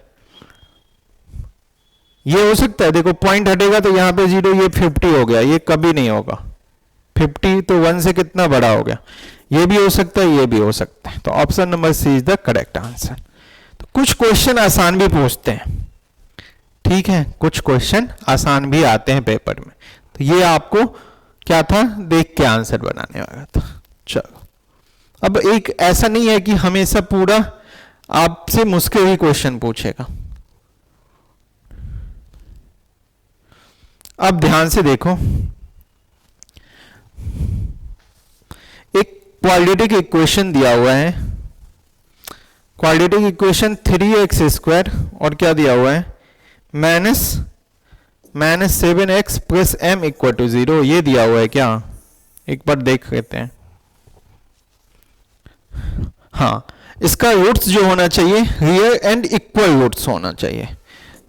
ये हो सकता है। देखो पॉइंट हटेगा तो यहां पे 0, ये 50 हो गया, ये कभी नहीं होगा 50, तो 1 से कितना बड़ा हो गया, ये भी हो सकता है, ये भी हो सकता है। तो option number C is the correct answer. तो कुछ क्वेश्चन आसान भी पूछते हैं, ठीक है, कुछ क्वेश्चन आसान भी आते हैं पेपर में, तो ये आपको क्या था देख के आंसर बनाने वाला था। चलो, अब एक ऐसा नहीं है कि हमेशा पूरा आपसे मुश्किल ही क्वेश्चन पूछेगा। अब ध्यान से देखो, एक क्वाड्रेटिक इक्वेशन दिया हुआ है, क्वाड्रेटिक इक्वेशन 3x² और क्या दिया हुआ है minus 7x plus m equal to 0, ये दिया हुआ है क्या, एक बार देख लेते हैं। हाँ, इसका रूट्स जो होना चाहिए रियल एंड इक्वल रूट्स होना चाहिए,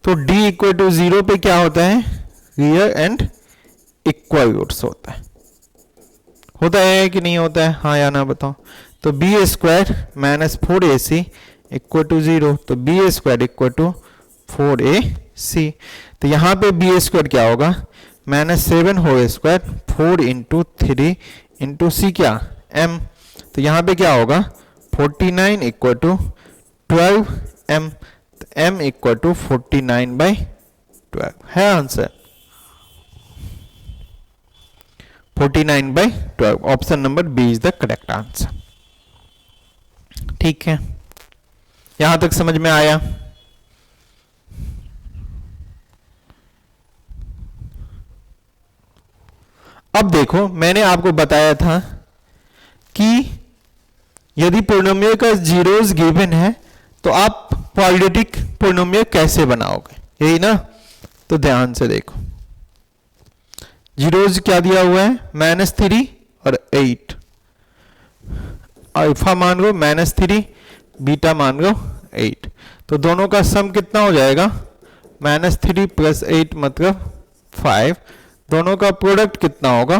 तो d इक्वल टू 0 पे क्या होता है रियल एंड इक्वल रूट्स होता है कि नहीं होता है, हाँ या ना बताओ। तो b² minus 4ac equal to 0, तो b² इक्वल टू 4ac, तो यहां पे b² क्या होगा -7 whole square 4 into 3 into c क्या m, तो यहां पे क्या होगा 49 इक्वल टू 12m, तो m इक्वल टू 49/12 है answer. 49/12, option number B is the correct answer. ठीक है, यहां तक समझ में आया। अब देखो मैंने आपको बताया था कि यदि पोलिनोमियल का जीरोस गिवन है तो आप क्वाड्रेटिक पोलिनोमियल कैसे बनाओगे, यही ना। तो ध्यान से देखो, जीरोस क्या दिया हुआ है -3 और 8, अल्फा मान लो -3, बीटा मान लो 8, तो दोनों का सम कितना हो जाएगा -3 + 8 मतलब 5, दोनों का प्रोडक्ट कितना होगा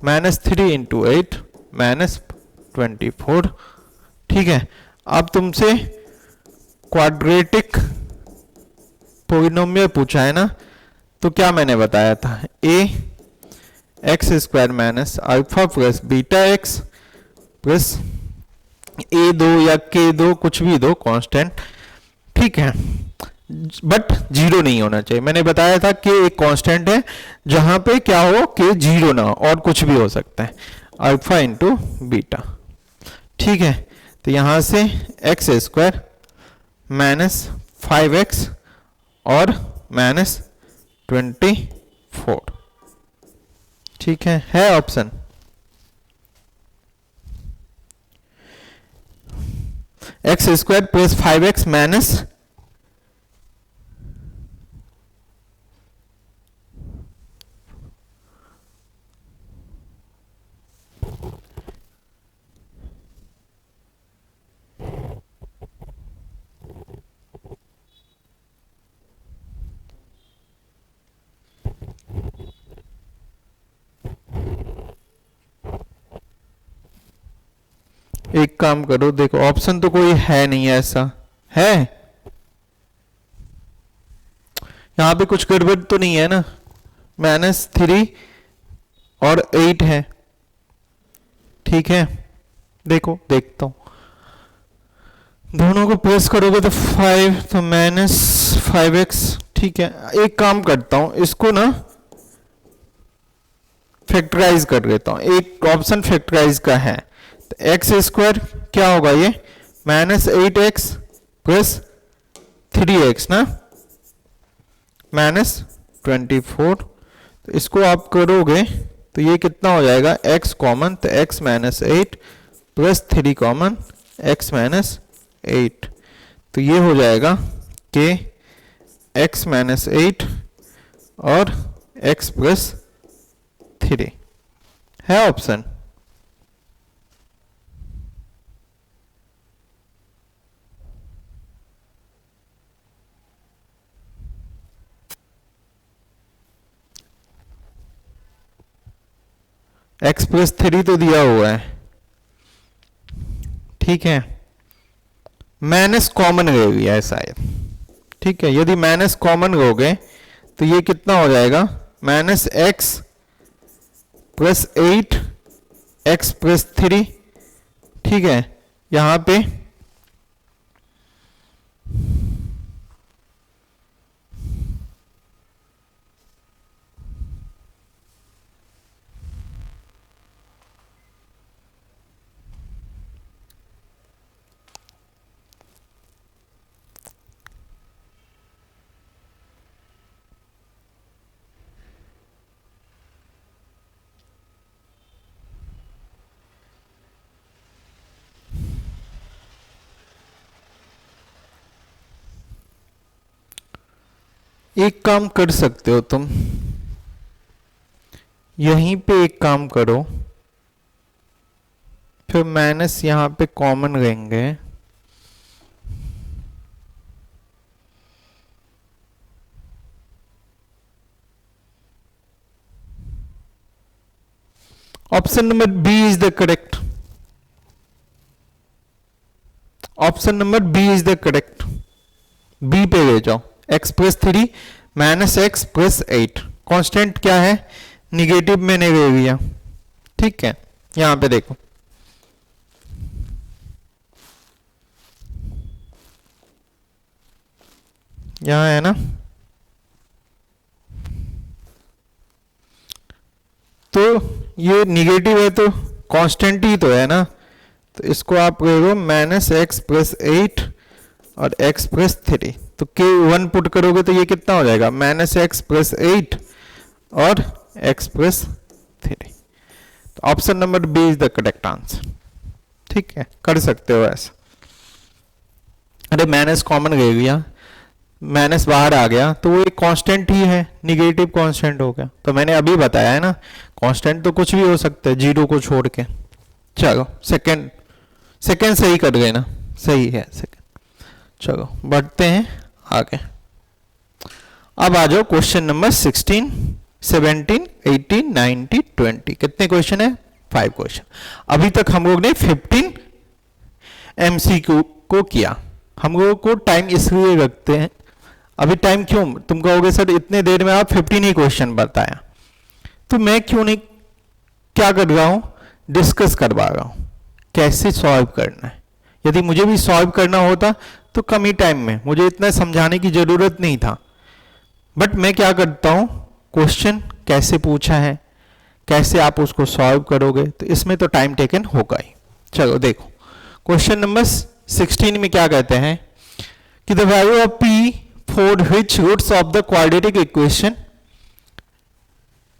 -3 × 8 -24। ठीक है, अब तुमसे क्वाड्रेटिक पोलिनोमियल पूछा है ना, तो क्या मैंने बताया था ax² minus alpha plus beta x plus a2 या k2 कुछ भी दो कांस्टेंट, ठीक है, बट 0 नहीं होना चाहिए। मैंने बताया था कि एक कांस्टेंट है जहां पे क्या हो कि 0 ना हो और कुछ भी हो सकता है, अल्फा इंटू बीटा। ठीक है, तो यहां से x² माइनस 5x और -24। ठीक है option. X square plus 5x minus एक काम करो, देखो ऑप्शन तो कोई है नहीं ऐसा है, यहां पे कुछ गड़बड़ तो नहीं है ना। -3 और 8 है, ठीक है। देखो देखता हूं, दोनों को प्लस करोगे तो 5, तो -5x। ठीक है, एक काम करता हूं, इसको ना फैक्टराइज कर देता हूं। एक ऑप्शन फैक्टराइज का है, तो एक्स स्क्वायर क्या होगा ये -8x प्लस 3x ना -24। तो इसको आप करोगे तो ये कितना हो जाएगा, x कॉमन, तो x -8 प्लस 3 कॉमन, x -8। तो ये हो जाएगा कि x -8 और x प्लस 3 है ऑप्शन। x प्लस 3 तो दिया हुआ है, ठीक है। माइनस कॉमन रह गया है शायद, ठीक है। यदि माइनस कॉमन रहोगे तो ये कितना हो जाएगा, -x प्लस 8 x प्लस 3, ठीक है। यहां पे एक काम कर सकते हो तुम, यहीं पे एक काम करो, फिर माइनस यहां पे कॉमन रहेंगे, option number B is the correct, option number B is the correct. B पे ले जाओ, x plus 3 minus X plus 8, constant क्या है, निगेटिव में नहीं ले लिया, ठीक है। यहां पे देखो यहां है ना, तो ये निगेटिव है तो कांस्टेंट ही तो है ना, तो इसको आप ले लो -x प्लस 8 और x प्लस 3, तो के 1 पुट करोगे तो ये कितना हो जाएगा, -x प्लस 8 और x प्लस 3। तो option number B is the correct answer, ठीक है। कर सकते हो ऐसा। अरे माइनस कॉमन ले लिया, माइनस बाहर आ गया तो वो एक कांस्टेंट ही है, निगेटिव कांस्टेंट हो गया। तो मैंने अभी बताया है ना, कांस्टेंट तो कुछ भी हो सकता है जीरो को छोड़ के। चलो सेकंड सही कर गए ना, सही है सेकंड। चलो बढ़ते हैं आगे। अब आ जाओ क्वेश्चन नंबर 16, 17, 18, 19, 20। कितने क्वेश्चन है, 5 क्वेश्चन। अभी तक हम लोग ने 15 MCQ को किया। हम लोगों को टाइम इसलिए रखते हैं, अभी टाइम क्यों, तुम कहोगे सर इतने देर में आप 15 ही क्वेश्चन बताया, तो मैं क्यों नहीं क्या कर रहा हूं, डिस्कस करवा रहा हूं कैसे सॉल्व करना है। यदि मुझे भी सॉल्व करना होता तो कम ही टाइम में, मुझे इतना समझाने की जरूरत नहीं था। बट मैं क्या करता हूं, क्वेश्चन कैसे पूछा है, कैसे आप उसको सॉल्व करोगे, तो इसमें तो टाइम टेकन होगा ही। चलो देखो क्वेश्चन नंबर 16 में क्या कहते हैं कि the value of p for which roots of the quadratic equation,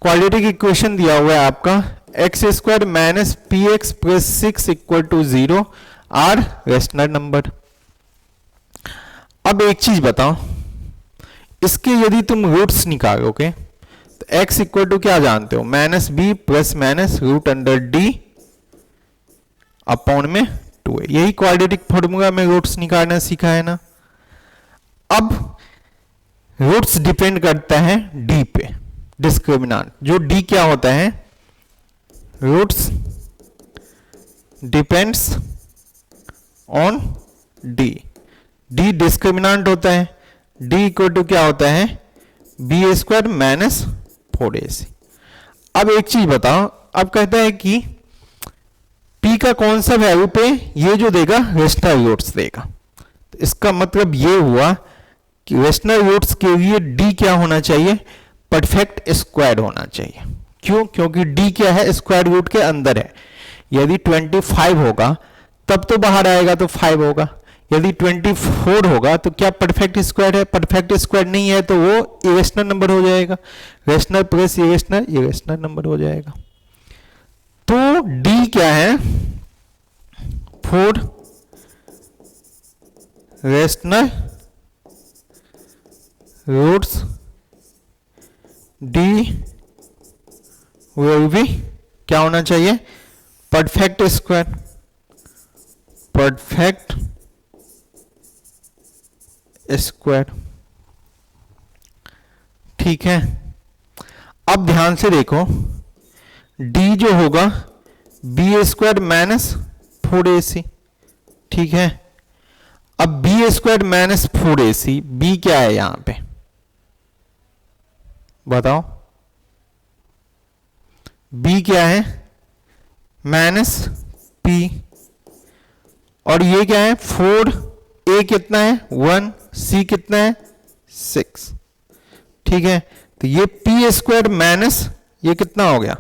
quadratic equation दिया हुआ है आपका X square minus P X plus 6 equal to 0 are rational number. अब एक चीज बताओ, इसके यदि तुम रूट्स निकालोगे तो x इक्वल टू क्या जानते हो, minus B plus minus root under D upon में 2 है। यही क्वाड्रेटिक फॉर्मूला में रूट्स निकालना सीखा है ना। अब रूट्स डिपेंड करता है डी पे, डिस्क्रिमिनांट जो डी क्या होता है, roots depends on D, D discriminant होता है, डी इक्वल टू क्या होता है, बी स्क्वायर माइनस 4ac। अब एक चीज बताओ, अब कहता है कि p का कौन सा वैल्यू पे ये जो देगा रेशनल रूट्स देगा, तो इसका मतलब ये हुआ कि रेशनल रूट्स के लिए d क्या होना चाहिए, परफेक्ट स्क्वायर होना चाहिए। क्यों, क्योंकि d क्या है, स्क्वायर रूट के अंदर है। यदि 25 होगा तब तो बाहर आएगा तो 5 होगा, यदि 24 होगा तो क्या परफेक्ट स्क्वायर है, परफेक्ट स्क्वायर नहीं है तो वो इरेशनल नंबर हो जाएगा, rational plus irrational irrational number हो जाएगा। तो d क्या है, 4 rational roots d will be क्या होना चाहिए, परफेक्ट स्क्वायर, परफेक्ट स्क्वायर। ठीक है, अब ध्यान से देखो, d जो होगा बी स्क्वायर माइनस 4ac। ठीक है, अब B square minus 4ac, b क्या है यहां पे बताओ, b क्या है, माइनस p, और ये क्या है 4, a कितना है 1, c कितना है 6। ठीक है, तो ये p स्क्वायर माइनस ये कितना हो गया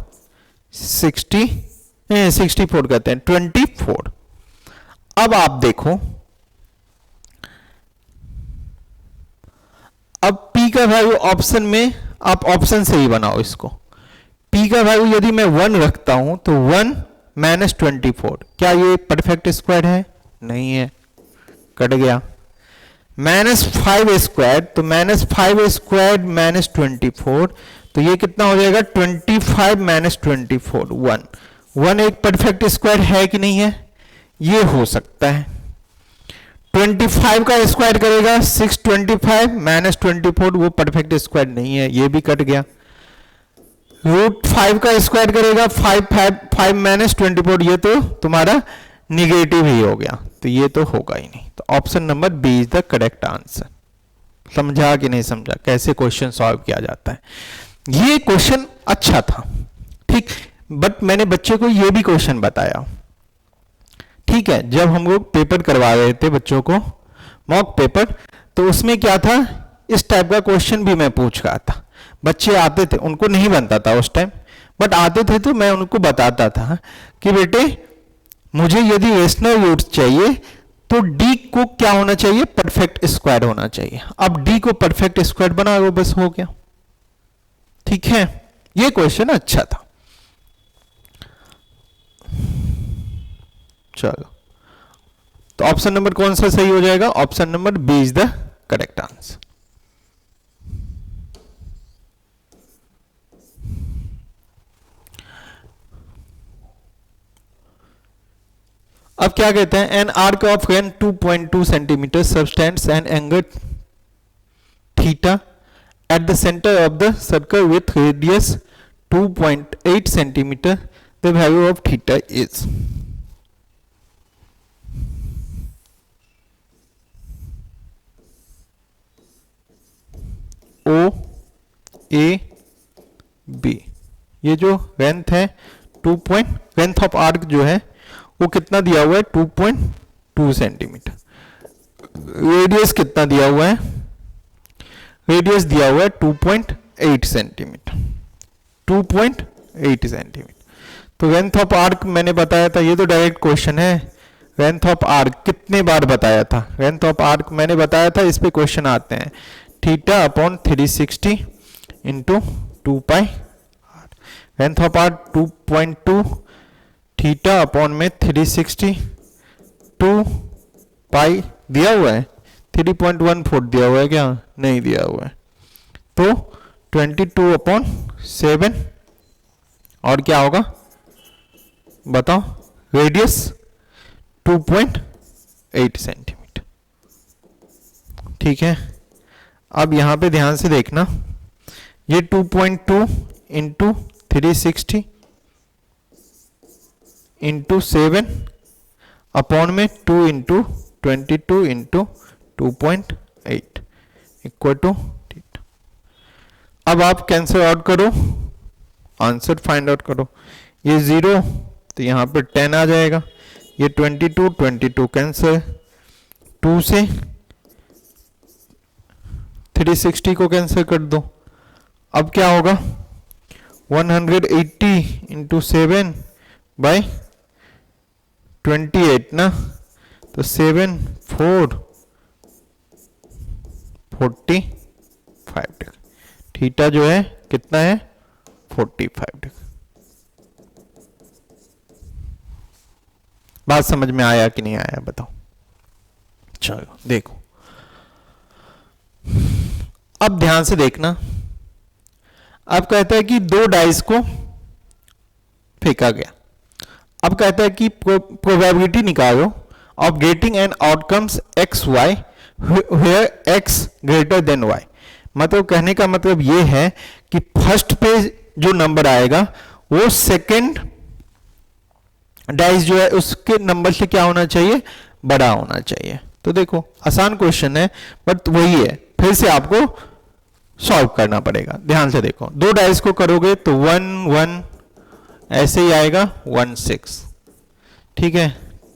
64 कहते हैं 24। अब आप देखो, अब p का वैल्यू ऑप्शन में, आप ऑप्शन से ही बनाओ इसको, p का वैल्यू यदि मैं 1 रखता हूं तो 1 माइनस 24, क्या ये परफेक्ट स्क्वायर है, नहीं है, कट गया। माइनस 5 स्क्वायर, तो माइनस 5 स्क्वायर माइनस 24, तो ये कितना हो जाएगा 25 माइनस 24, 1 एक परफेक्ट स्क्वायर है कि नहीं है, ये हो सकता है। 25 का स्क्वायर करेगा 625 माइनस 24, वो परफेक्ट स्क्वायर नहीं है, ये भी कट गया। रूट 5 का स्क्वायर करेगा 5 माइनस 24, ये तो तुम्हारा निगेटिव ही हो गया, तो ये तो होगा ही नहीं। तो option number B is the correct answer. समझा कि नहीं समझा कैसे क्वेश्चन सॉल्व किया जाता है। ये क्वेश्चन अच्छा था, ठीक, बट मैंने बच्चे को ये भी क्वेश्चन बताया। ठीक है, जब हम लोग पेपर करवा रहे थे बच्चों को मॉक पेपर, तो उसमें क्या था, इस टाइप का क्वेश्चन भी मैं पूछ रहा था। बच्चे आते थे, उनको नहीं बनता था उस टाइम, बट आते थे तो मैं उनको बताता था कि बेटे मुझे यदि रेशनल रूट्स चाहिए तो d को क्या होना चाहिए, परफेक्ट स्क्वायर होना चाहिए। अब d को परफेक्ट स्क्वायर बना लो, बस हो गया। ठीक है, ये क्वेश्चन अच्छा था। चलो, तो ऑप्शन नंबर कौन सा सही हो जाएगा, option number B is the correct answer. अब क्या कहते हैं, an arc of length 2.2 centimetre subtends an angle theta at the centre of the circle with radius 2.8 centimetre, the value of theta is. O A B, ये जो लेंथ है लेंथ ऑफ आर्क जो है वो कितना दिया हुआ है 2.2 सेंटीमीटर, रेडियस कितना दिया हुआ है, रेडियस दिया हुआ है 2.8 सेंटीमीटर, 2.8 सेंटीमीटर। तो लेंथ ऑफ आर्क मैंने बताया था, ये तो डायरेक्ट क्वेश्चन है, लेंथ ऑफ आर्क कितने बार बताया था? लेंथ ऑफ आर्क मैंने बताया था, इस पे क्वेश्चन आते हैं, theta upon 360 into 2 pi R. Length of arc 2.2, theta upon में 360, 2 पाई दिया हुआ है, 3.14 दिया हुआ है क्या? नहीं दिया हुआ है। तो 22/7 और क्या होगा बताओ? Radius 2.8 centimetre. ठीक है, अब यहां पे ध्यान से देखना, ये 2.2 इंटू 360 इंटू 7 अपॉन में 2 इंटू 22 इंटू 2.8 इक्वल टू। अब आप कैंसिल आउट करो, आंसर फाइंड आउट करो। ये 0 तो यहां पे 10 आ जाएगा, ये 22 कैंसिल, 2 से 360 को कैंसिल कर दो। अब क्या होगा? 180 इंटू 7 बाई 28 ना, तो 7 4 45 डिग्री। थीटा जो है कितना है? 45 डिग्री। बात समझ में आया कि नहीं आया बताओ? चलो देखो, अब ध्यान से देखना। अब कहता है कि 2 डाइस को फेंका गया। अब कहता है कि प्रोबेबिलिटी निकालो of getting an outcomes X Y where X greater than Y. मतलब कहने का मतलब ये है कि फर्स्ट पे जो नंबर आएगा वो सेकंड डाइस जो है उसके नंबर से क्या होना चाहिए? बड़ा होना चाहिए। तो देखो आसान क्वेश्चन है बट वही है, फिर से आपको सॉल्व करना पड़ेगा। ध्यान से देखो, 2 डाइस को करोगे तो 1 1 ऐसे ही आएगा, 1 6। ठीक है,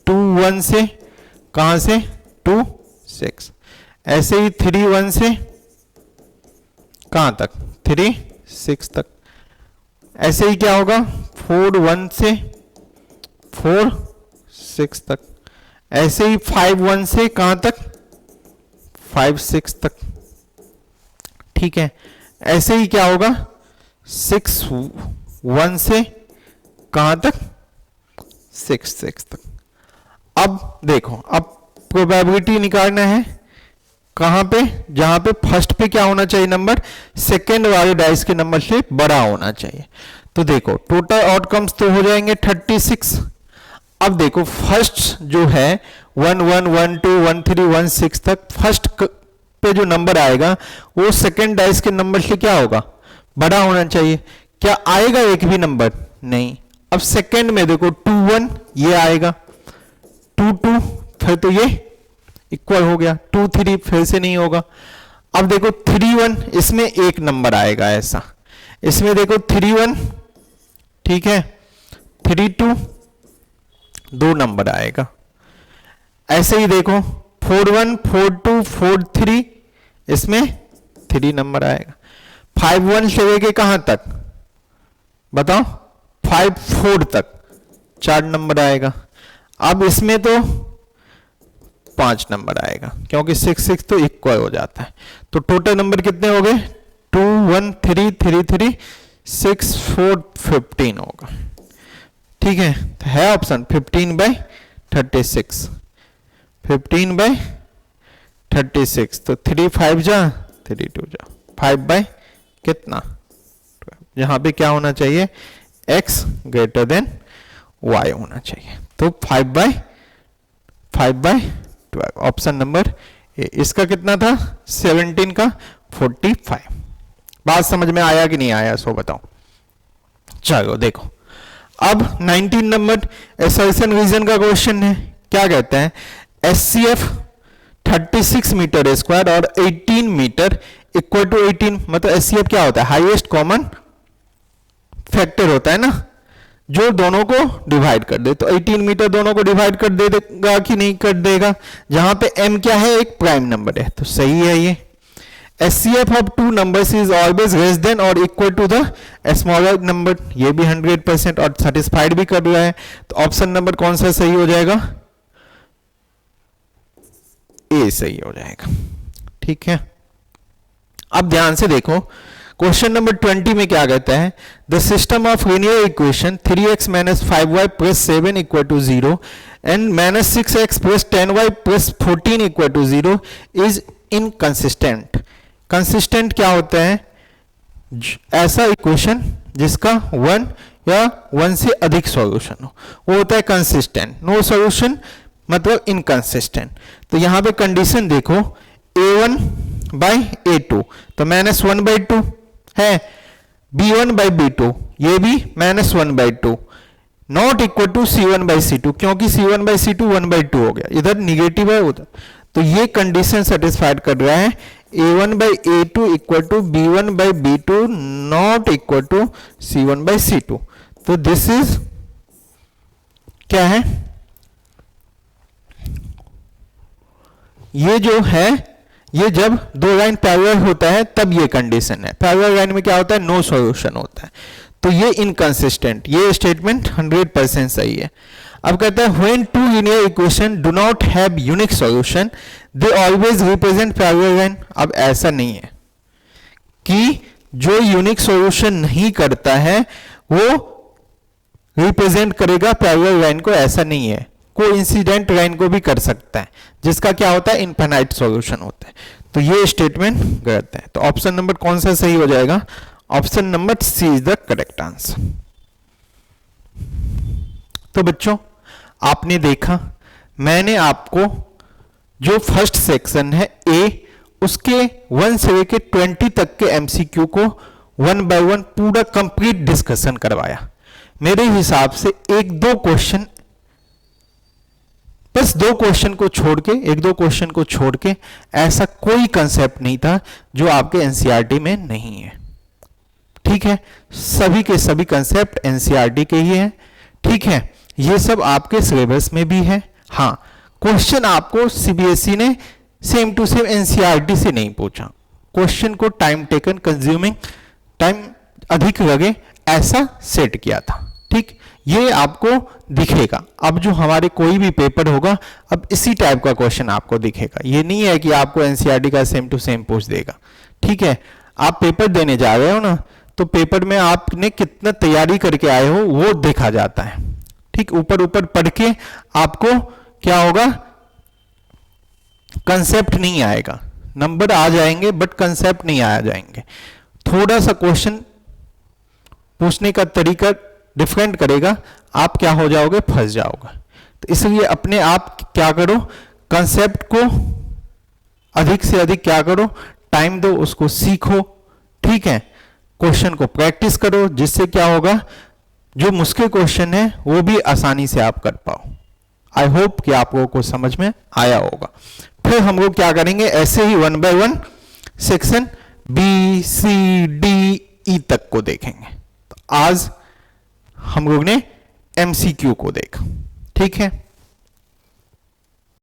2 1 से कहां से? 2 6। ऐसे ही 3 1 से कहां तक? 3 6 तक। ऐसे ही क्या होगा? 4 1 से 4 6 तक। ऐसे ही 5 1 से कहां तक? 5 6 तक। ठीक है, ऐसे ही क्या होगा? 6 1 से कहां तक? 6 6 तक। अब देखो, अब प्रोबेबिलिटी निकालना है कहां पे? जहां पे फर्स्ट पे क्या होना चाहिए नंबर? सेकेंड वाले डाइस के नंबर से बड़ा होना चाहिए। तो देखो टोटल आउटकम्स तो हो जाएंगे 36। अब देखो फर्स्ट जो है 1 1 1 2 1 3 1 6 तक, फर्स्ट पे जो नंबर आएगा वो सेकेंड डाइस के नंबर से क्या होगा? बड़ा होना चाहिए। क्या आएगा एक भी नंबर? नहीं। अब सेकेंड में देखो 2 1 ये आएगा, 2 2 फिर तो ये इक्वल हो गया, 2 3 फिर से नहीं होगा। अब देखो 3 1 इसमें एक नंबर आएगा ऐसा, इसमें देखो 3 1 ठीक है, 3 2 2 नंबर आएगा। ऐसे ही देखो 4 1 4 2 4 3 इसमें 3 नंबर आएगा। 5 1 से लेके कहां तक बताओ? 5 4 तक 4 नंबर आएगा। अब इसमें तो 5 नंबर आएगा क्योंकि 6 6 तो इक्वल हो जाता है। तो टोटल नंबर कितने हो गए? 2 1 3 3 3 6 4 15 होगा। ठीक है ऑप्शन 15/36, 15/36। तो 3 5 जा 3 2 जा 5 बाई कितना? 12। यहां पे क्या होना चाहिए? x ग्रेटर देन y होना चाहिए। तो 5/12 ऑप्शन नंबर ए। इसका कितना था? 17 का 45। बात समझ में आया कि नहीं आया सो बताओ। चलो देखो, अब 19 नंबर एसर्शन रीजन का क्वेश्चन है। क्या कहते हैं? एचसीएफ 36 मीटर स्क्वायर और 18 मीटर इक्वल टू 18। मतलब एचसीएफ क्या होता है? हाईएस्ट कॉमन फैक्टर होता है ना, जो दोनों को डिवाइड कर दे। तो 18 मीटर दोनों को डिवाइड कर दे देगा कि नहीं कर देगा? जहां पे m क्या है? एक प्राइम नंबर है, तो सही है ये। HCF of two numbers is always less than or equal to the smaller number, ये भी 100% और सेटिस्फाइड भी कर रहा है। तो ऑप्शन नंबर कौन सा सही हो जाएगा? ए सही हो जाएगा। ठीक है, अब ध्यान से देखो क्वेश्चन नंबर 20 में क्या कहता है, the system of linear equation 3x - 5y + 7 = 0 and -6x + 10y + 14 = 0 is inconsistent. Consistent क्या होता है, ऐसा इक्वेशन जिसका 1 या 1 से अधिक सॉल्यूशन हो, वो होता है कंसिस्टेंट। नो सॉल्यूशन मतलब इनकंसिस्टेंट। तो यहां पे कंडीशन देखो, a1/a2 तो -1/2 है, b1/b2 ये भी -1/2 नॉट इक्वल टू c1/c2, क्योंकि c1/c2 1/2 हो गया, इधर निगेटिव है उधर, तो ये कंडीशन सेटिस्फाइड कर रहा है a1/a2 equal to b1/b2 not equal to c1/c2। तो दिस इज क्या है, ये जो है, ये जब दो लाइन पैरेलल होता है तब ये कंडीशन है। पैरेलल लाइन में क्या होता है, नो सॉल्यूशन होता है, तो ये इनकंसिस्टेंट, ये स्टेटमेंट 100% सही है। अब कहता है when two linear equation do not have unique solution they always represent parallel line. अब ऐसा नहीं है कि जो यूनिक सॉल्यूशन नहीं करता है वो रिप्रेजेंट करेगा पैरेलल लाइन को, ऐसा नहीं है। कोइंसिडेंट लाइन को भी कर सकता है, जिसका क्या होता है, इनफाइनाइट सॉल्यूशन होता है। तो ये स्टेटमेंट गलत है। तो ऑप्शन नंबर कौन सा सही हो जाएगा, option number C is the correct answer. तो बच्चों आपने देखा, मैंने आपको जो फर्स्ट सेक्शन है ए, उसके 1 से लेके 20 तक के एमसीक्यू को 1 बाय 1 पूरा कंप्लीट डिस्कशन करवाया। मेरे हिसाब से एक दो क्वेश्चन, बस 2 क्वेश्चन को छोड़ के, 1-2 क्वेश्चन को छोड़ के ऐसा कोई कंसेप्ट नहीं था जो आपके एनसीईआरटी में नहीं है। ठीक है, सभी के सभी कंसेप्ट एनसीईआरटी के ही हैं। ठीक है, ये सब आपके सिलेबस में भी है। हाँ, क्वेश्चन आपको सीबीएसई ने सेम टू सेम एनसीईआरटी से नहीं पूछा, क्वेश्चन को टाइम टेकन, कंज्यूमिंग टाइम अधिक लगे ऐसा सेट किया था। ठीक, ये आपको दिखेगा। अब जो हमारे कोई भी पेपर होगा, अब इसी टाइप का क्वेश्चन आपको दिखेगा। ये नहीं है कि आपको एनसीईआरटी का सेम टू सेम पूछ देगा। ठीक है, आप पेपर देने जा रहे हो ना, तो पेपर में आपने कितना तैयारी करके आए हो वो देखा जाता है। ठीक, ऊपर ऊपर पढ़ के आपको क्या होगा, कंसेप्ट नहीं आएगा। नंबर आ जाएंगे बट कंसेप्ट नहीं आ जाएंगे। थोड़ा सा क्वेश्चन पूछने का तरीका डिफरेंट करेगा, आप क्या हो जाओगे, फंस जाओगे। तो इसलिए अपने आप क्या करो, कंसेप्ट को अधिक से अधिक क्या करो, टाइम दो, उसको सीखो। ठीक है, क्वेश्चन को प्रैक्टिस करो, जिससे क्या होगा, जो मुश्किल क्वेश्चन है वो भी आसानी से आप कर पाओ। आई होप कि आप लोगों को समझ में आया होगा। फिर हम लोग क्या करेंगे, ऐसे ही 1 by 1 section B C D E तक को देखेंगे। तो आज हम लोग ने एमसीक्यू को देखा। ठीक है।